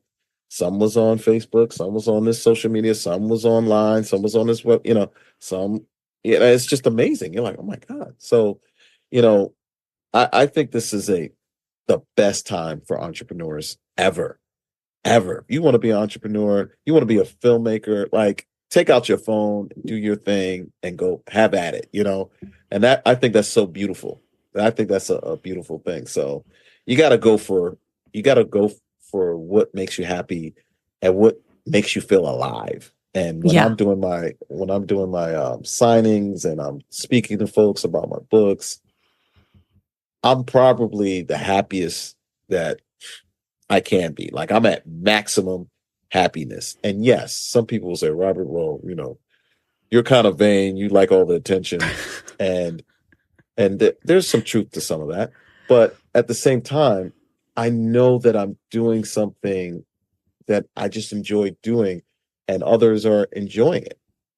Some was on Facebook, some was on this social media, some was online, some was on this web, some it's just amazing. You're like, oh my God. So, you know, I think this is the best time for entrepreneurs ever ever. You want to be an entrepreneur, you want to be a filmmaker, like take out your phone, do your thing, and go have at it. And that I think that's so beautiful. I think that's a beautiful thing. So you got to go for what makes you happy and what makes you feel alive. And when Yeah. I'm doing my signings and I'm speaking to folks about my books, I'm probably the happiest that I can be. Like I'm at maximum happiness. And yes, some people will say, Robert, well, you're kind of vain. You like all the attention, and there's some truth to some of that. But at the same time, I know that I'm doing something that I just enjoy doing, and others are enjoying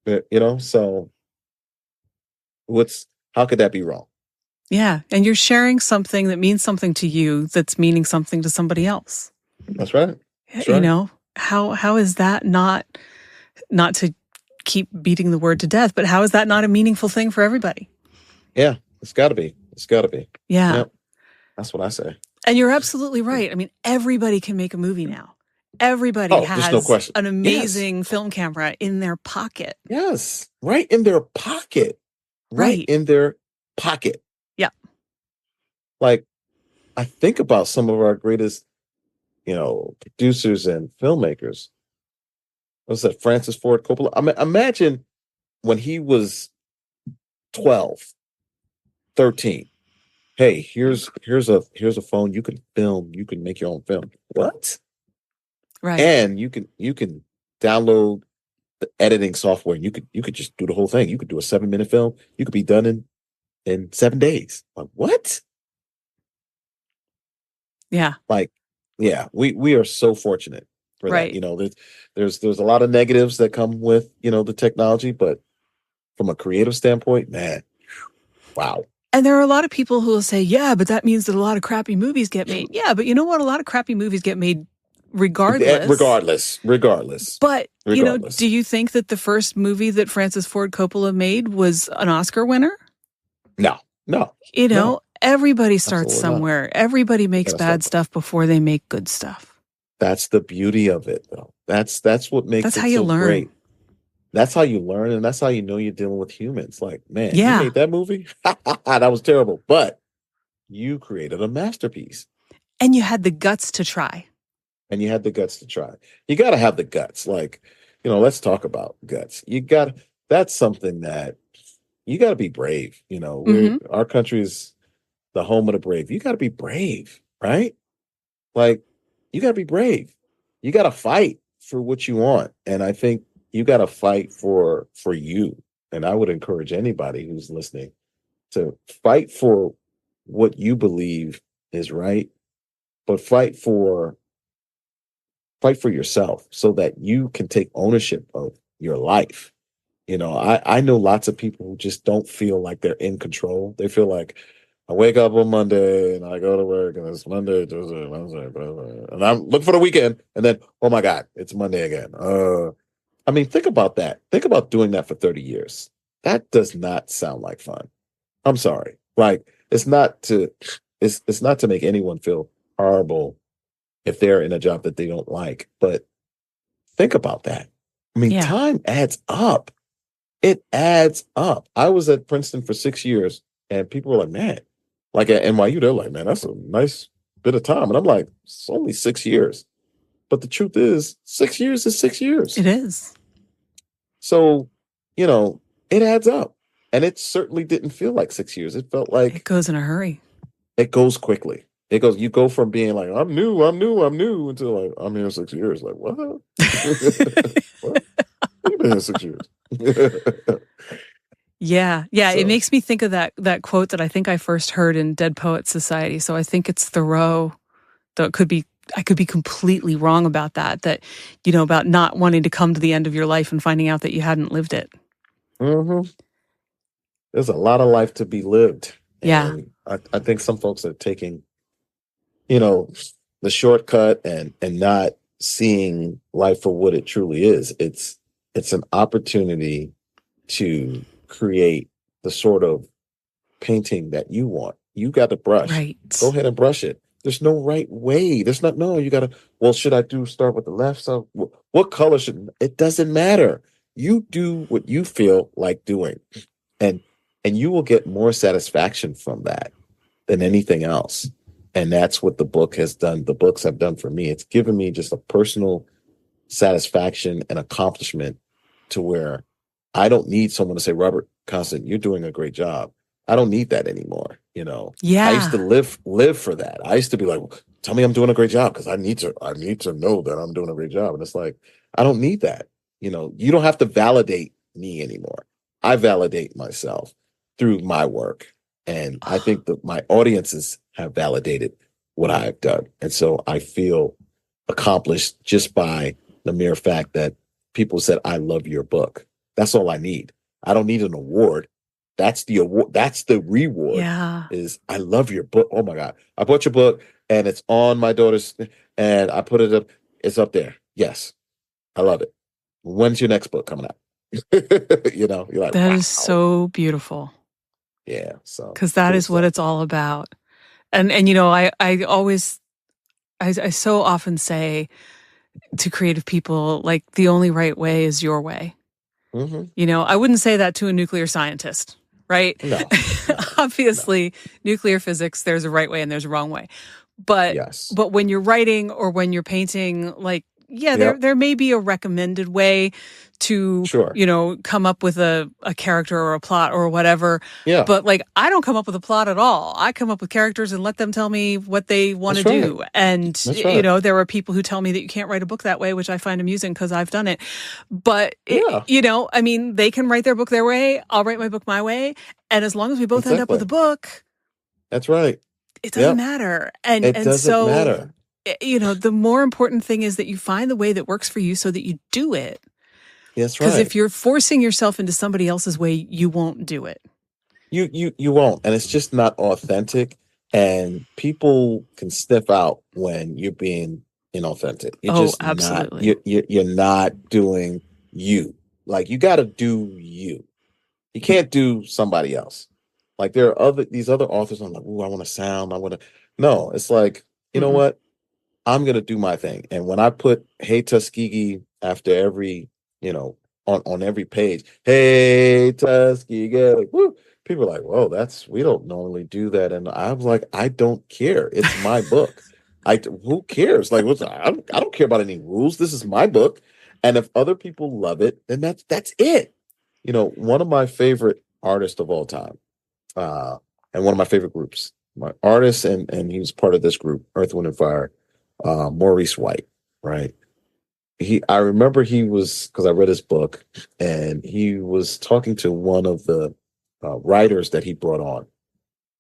it. So what's how could that be wrong? Yeah. And you're sharing something that means something to you that's meaning something to somebody else. That's right. That's You right. know, how is that not to keep beating the word to death, but how is that not a meaningful thing for everybody? Yeah, it's got to be. It's got to be. Yeah. Yep, that's what I say. And you're absolutely right. I mean, everybody can make a movie now. Everybody Oh, there's no has question. an Yes. amazing film camera in their pocket. Yes, right in their pocket, right Right. in their pocket. Yeah. Like I think about some of our greatest, producers and filmmakers. Was that Francis Ford Coppola? I mean, imagine when he was 12, 13. hey, here's a phone. You can film. You can make your own film. What? Right. And you can download the editing software. You could just do the whole thing. You could do a 7-minute film. You could be done in 7 days. Like what? Yeah. Like, yeah, we are so fortunate for that. Right. You know, there's a lot of negatives that come with, the technology, but from a creative standpoint, man, wow. And there are a lot of people who will say, yeah, but that means that a lot of crappy movies get made. Yeah, but you know what? A lot of crappy movies get made regardless. Regardless, But, do regardless. you think that the first movie that Francis Ford Coppola made was an Oscar winner? No, no, no, Everybody starts absolutely not. somewhere. Everybody You makes gotta start. bad stuff before they make good stuff. That's the beauty of it, though. That's what makes That's how it you so learn. great. That's how you learn, and that's how you know you're dealing with humans. Like, man, you Yeah. made that movie? That was terrible, but you created a masterpiece, And you had the guts to try. and you had the guts to try. You got to have the guts. Like, let's talk about guts. That's something that you got to be brave. Hmm. Our country is the home of the brave. You got to be brave, right? Like, you got to be brave. You got to fight for what you want. And I think you got to fight for you. And I would encourage anybody who's listening to fight for what you believe is right, but fight for yourself so that you can take ownership of your life. I know lots of people who just don't feel like they're in control. They feel like I wake up on Monday and I go to work and it's Monday, Tuesday, Wednesday, blah, blah, and I'm looking for the weekend. And then, oh my God, it's Monday again. I mean, think about that. Think about doing that for 30 years. That does not sound like fun. I'm sorry. Like it's not to make anyone feel horrible if they're in a job that they don't like. But think about that. I mean, Yeah. time adds up. It adds up. I was at Princeton for 6 years, and people were like, man, like at NYU, they're like, man, that's a nice bit of time. And I'm like, it's only 6 years. But the truth is, 6 years is 6 years. It is. So, it adds up. And it certainly didn't feel like 6 years. It felt It like goes in a hurry. it goes quickly. You go from being like, I'm new, until like, I'm here 6 years. Like, what? What? You've been here 6 years. Yeah. Yeah. It So, makes me think of that quote that I think I first heard in Dead Poets Society. So I think it's Thoreau, though I could be completely wrong about that, about not wanting to come to the end of your life and finding out that you hadn't lived it. mhm. There's a lot of life to be lived. Yeah. And I think some folks are taking, you know, the shortcut and not seeing life for what it truly is. It's an opportunity to create the sort of painting that you want. You got to brush. Go Right. ahead and brush it. There's no right way. There's not, no, you got to, well, should I start with the left? So what color it doesn't matter. You do what you feel like doing. And, and you will get more satisfaction from that than anything else. And that's what the book has done. The books have done for me. It's given me just a personal satisfaction and accomplishment to where I don't need someone to say, Robert Constant, you're doing a great job. I don't need that anymore. I used to Yeah. live for that. I used to be like, well, tell me I'm doing a great job because I need to know that I'm doing a great job. And it's like, I don't need that. You don't have to validate me anymore. I validate myself through my work. And I think that my audiences have validated what I've done. And so I feel accomplished just by the mere fact that people said, I love your book. That's all I need. I don't need an award. That's the award. That's the reward Yeah. is I love your book. Oh my God. I bought your book and it's on my daughter's and I put it up. It's up there. Yes. I love it. When's your next book coming out? You're like, That is wow. so beautiful Yeah. So because that cool is what stuff. it's all about. And I always, I so often say to creative people, like, the only right way is your way. Hmm. I wouldn't say that to a nuclear scientist, right? No, no, no. Obviously, nuclear physics, there's a right way and there's a wrong way. But Yes. but when you're writing or when you're painting, like, yeah, Yep. there may be a recommended way to, Sure. come up with a character or a plot or whatever. Yeah. But like, I don't come up with a plot at all. I come up with characters and let them tell me what they want to That's right. do. And, That's right. there are people who tell me that you can't write a book that way, which I find amusing because I've done it. But, Yeah. I mean, they can write their book their way. I'll write my book my way. And as long as we both end up with a Exactly. book, That's right. it doesn't Yep. matter. And It and doesn't so matter. the more important thing is that you find the way that works for you so that you do it. That's Because right. if you're forcing yourself into somebody else's way, you won't do it. You won't, and it's just not authentic. And people can sniff out when you're being inauthentic. You're Oh, just not. absolutely. You're not doing you. Like you got to do you. You can't do somebody else. Like there are these other authors. I'm like, ooh, I want to sound. I want to. No, it's like you know Mm-mm. what? I'm gonna do my thing. And when I put "Hey Tuskegee" after every, you know, on every page, "Hey Tuskegee," like, woo, people are like, "Whoa, that's we don't normally do that." And I was like, I don't care. It's my book. Who cares? Like, I don't care about any rules. This is my book, and if other people love it, then that's it. One of my favorite artists of all time, uh, and one of my favorite groups, my artist, and he was part of this group, Earth, Wind, and Fire, Maurice White, right? I remember he was because I read his book, and he was talking to one of the writers that he brought on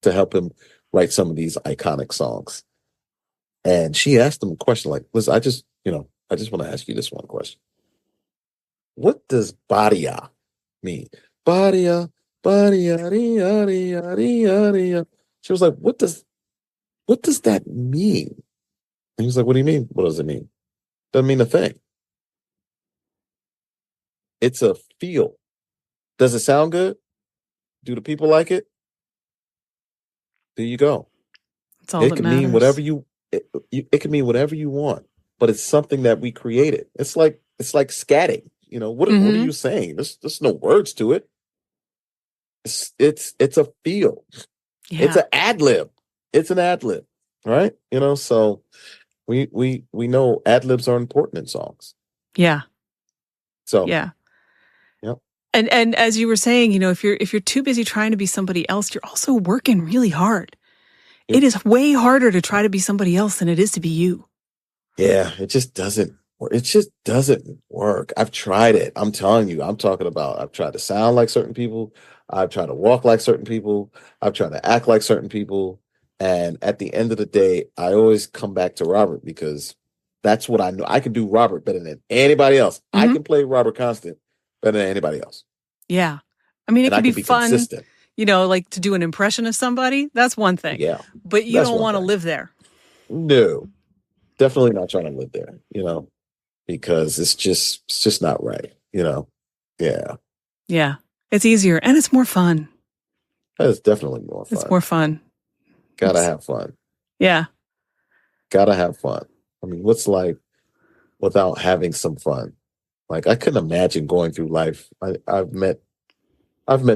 to help him write some of these iconic songs. And she asked him a question like, "Listen, I just want to ask you this one question. What does Badia mean? Badia, Badia, dia, dia, dia, dia." She was like, what does that mean?" And he was like, "What do you mean? What does it mean? Doesn't mean a thing. It's a feel. Does it sound good? Do the people like it? There you go. It's all It that can mean whatever matters. it can mean whatever you want, but it's something that we created. It's like scatting. What are Hmm. you saying? There's no words to it. It's a feel. It's Yeah. an ad lib. It's an ad lib, right? So we know ad libs are important in songs. Yeah. So, Yeah. yep, And as you were saying, if you're too busy trying to be somebody else, you're also working really hard. yep. It is way harder to try to be somebody else than it is to be you. Yeah, it just doesn't it just doesn't work. I've tried it. I'm telling you, I'm talking about I've tried to sound like certain people, I've tried to walk like certain people, I've tried to act like certain people, and at the end of the day, I always come back to Robert because that's what I know. I can do Robert better than anybody else. I Hmm. can play Robert Constant better than anybody else, Yeah. I mean, it and I can be can be fun, consistent. like to do an impression of somebody. That's one thing. Yeah, But you that's don't one want to thing. live there. No, definitely not trying to live there, because it's just not right. Yeah, Yeah. It's easier and it's more fun. that is definitely more It's fun. more fun. Gotta It's, have fun. yeah. Gotta have fun. I mean, what's life without having some fun? Like I couldn't imagine going through life. I've met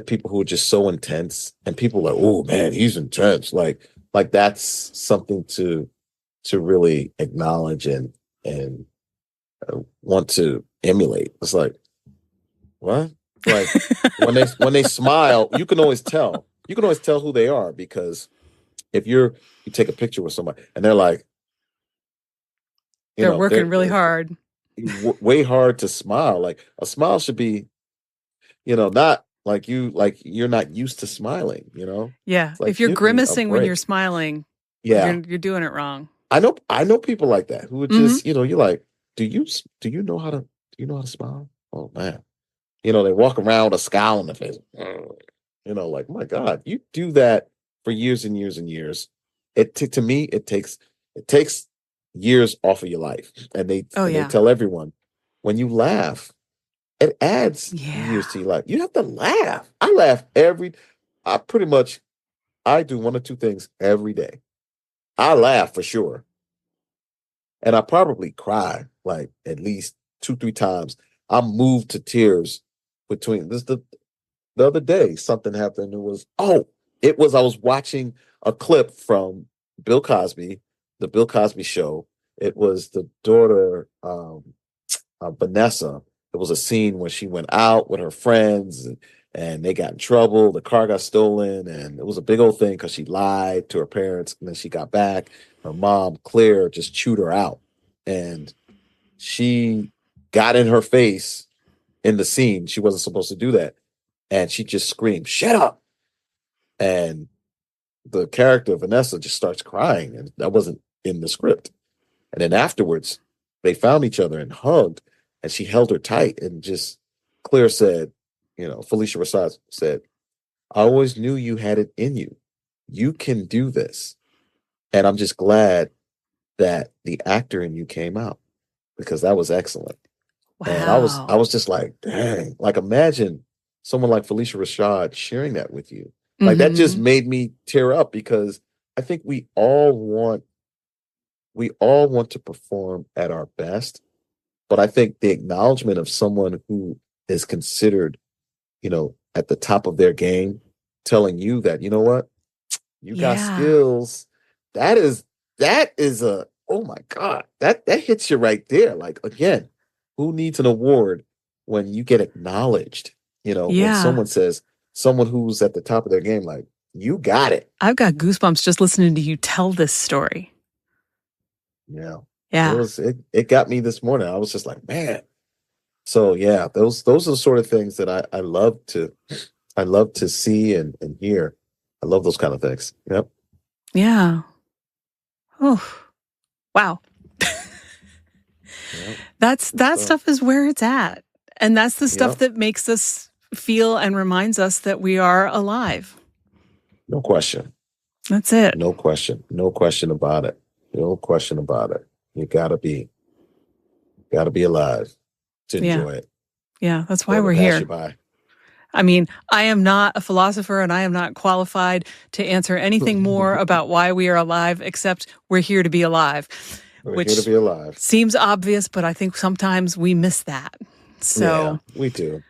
people who are just so intense, and people are like, oh man, he's intense. Like that's something to really acknowledge and want to emulate. It's like what? Like when they smile, you can always tell. You can always tell who they are because if you take a picture with somebody and they're like, They're working they're really hard. way hard to smile. Like a smile should be, not like you're not used to smiling. Yeah. It's like If you're give me a grimacing when you're break. smiling, Yeah, you're doing it wrong. I know people like that who would Hmm. just, you're like, do you know how to smile? Oh man, they walk around with a scowl on their face. Like my God, you do that for years and years and years. To me, it takes years off of your life, and they Oh, and they yeah. tell everyone when you laugh, it adds Yeah. years to your life. You have to laugh. I laugh every. I pretty much I do one or two things every day. I laugh for sure, and I probably cry like at least 2 3 times. I'm moved to tears between this the other day. Something happened. It was I was watching a clip from Bill Cosby, the Bill Cosby show, It was the daughter, Vanessa. It was a scene where she went out with her friends and they got in trouble. The car got stolen, and it was a big old thing because she lied to her parents. And then she got back. Her mom, Claire, just chewed her out. And she got in her face in the scene. She wasn't supposed to do that. And she just screamed, "Shut up." And the character, Vanessa, just starts crying. And that wasn't in the script. And then afterwards, they found each other and hugged, and she held her tight. And just Claire said, Felicia Rashad said, "I always knew you had it in you. You can do this." And I'm just glad that the actor in you came out because that was excellent. And I Wow. was just like, dang, like imagine someone like Felicia Rashad sharing that with you. Like that just Mm-hmm. made me tear up because I think we all want to perform at our best, but I think the acknowledgement of someone who is considered, at the top of their game, telling you that, you know what, you got Yeah. skills. That is a oh my God, that hits you right there. Like again, who needs an award when you get acknowledged? When Yeah. someone who's at the top of their game, like, you got it. I've got goosebumps just listening to you tell this story. Yeah. Yeah. It got me this morning. I was just like, man. So yeah, those are the sort of things that I love to see and hear. I love those kind of things. Yep. Yeah. Oh, wow. Yep. That So stuff is where it's at. And that's the stuff yep. that makes us feel and reminds us that we are alive. No question. That's it. No question. No question about it. No question about it. You gotta be alive to Yeah. enjoy it Yeah. That's why or to we're pass you here. by. I mean, I am not a philosopher and I am not qualified to answer anything more about why we are alive, except we're here to be alive, We're here to which be alive. seems obvious, but I think sometimes we miss that. Yeah, So, we do.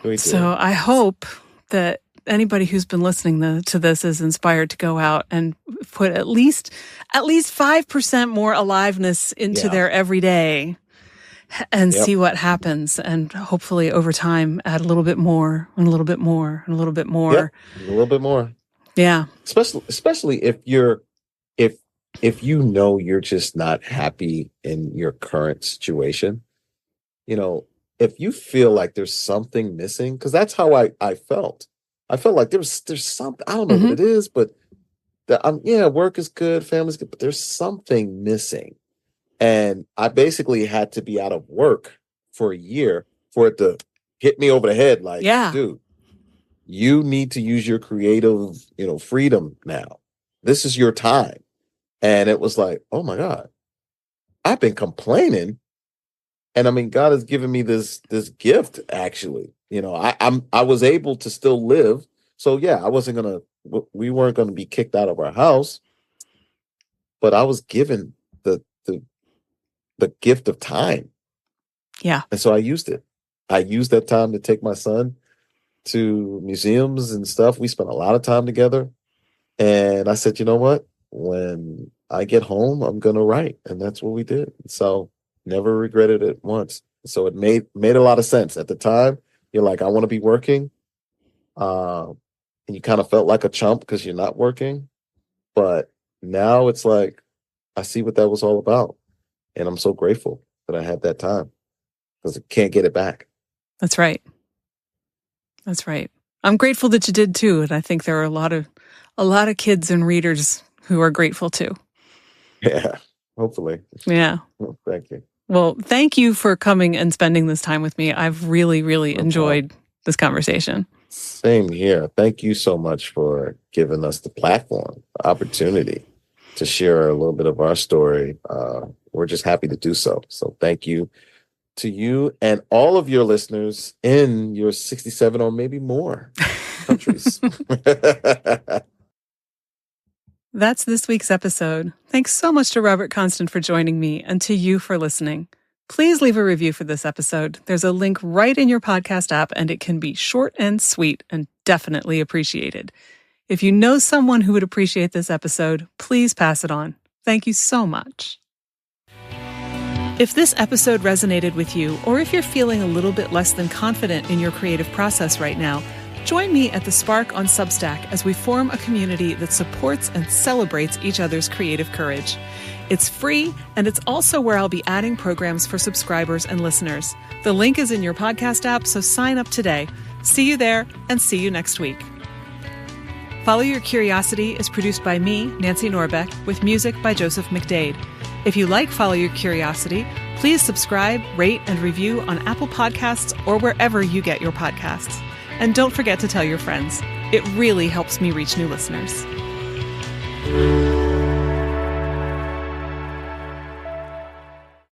We so do. I hope that anybody who's been listening to this is inspired to go out and put at least 5% more aliveness into Yeah. their everyday and Yep. see what happens. And hopefully over time, add a little bit more and a little bit more and a little bit more. Yep. A little bit more. Yeah. Especially if you're just not happy in your current situation, you know, if you feel like there's something missing, because that's how I felt. I felt like there's something, I don't know what Hmm. it is, but yeah, work is good, family's good, but there's something missing. And I basically had to be out of work for a year for it to hit me over the head like, Yeah. dude, you need to use your creative, freedom now. This is your time. And it was like, oh my God, I've been complaining. And I mean, God has given me this gift actually. I was able to still live. So yeah, we weren't gonna be kicked out of our house, but I was given the gift of time. Yeah. And so I used it. I used that time to take my son to museums and stuff. We spent a lot of time together. And I said, you know what? When I get home, I'm gonna write. And that's what we did. So never regretted it once. So it made a lot of sense. At the time, you're like, I want to be working. And you kind of felt like a chump because you're not working. But now it's like I see what that was all about. And I'm so grateful that I had that time because I can't get it back. That's right. That's right. I'm grateful that you did too. And I think there are a lot of kids and readers who are grateful too. Yeah, hopefully. Yeah. Well, thank you. Well, thank you for coming and spending this time with me. I've really, really No problem. enjoyed this conversation. Same here. Thank you so much for giving us the platform, the opportunity to share a little bit of our story. We're just happy to do so. So thank you to you and all of your listeners in your 67 or maybe more countries. That's this week's episode. Thanks so much to Robert Constant for joining me and to you for listening. Please leave a review for this episode. There's a link right in your podcast app, and it can be short and sweet and definitely appreciated. If you know someone who would appreciate this episode, please pass it on. Thank you so much. If this episode resonated with you, or if you're feeling a little bit less than confident in your creative process right now, join me at The Spark on Substack as we form a community that supports and celebrates each other's creative courage. It's free, and it's also where I'll be adding programs for subscribers and listeners. The link is in your podcast app, so sign up today. See you there, and see you next week. Follow Your Curiosity is produced by me, Nancy Norbeck, with music by Joseph McDade. If you like Follow Your Curiosity, please subscribe, rate, and review on Apple Podcasts or wherever you get your podcasts. And don't forget to tell your friends. It really helps me reach new listeners.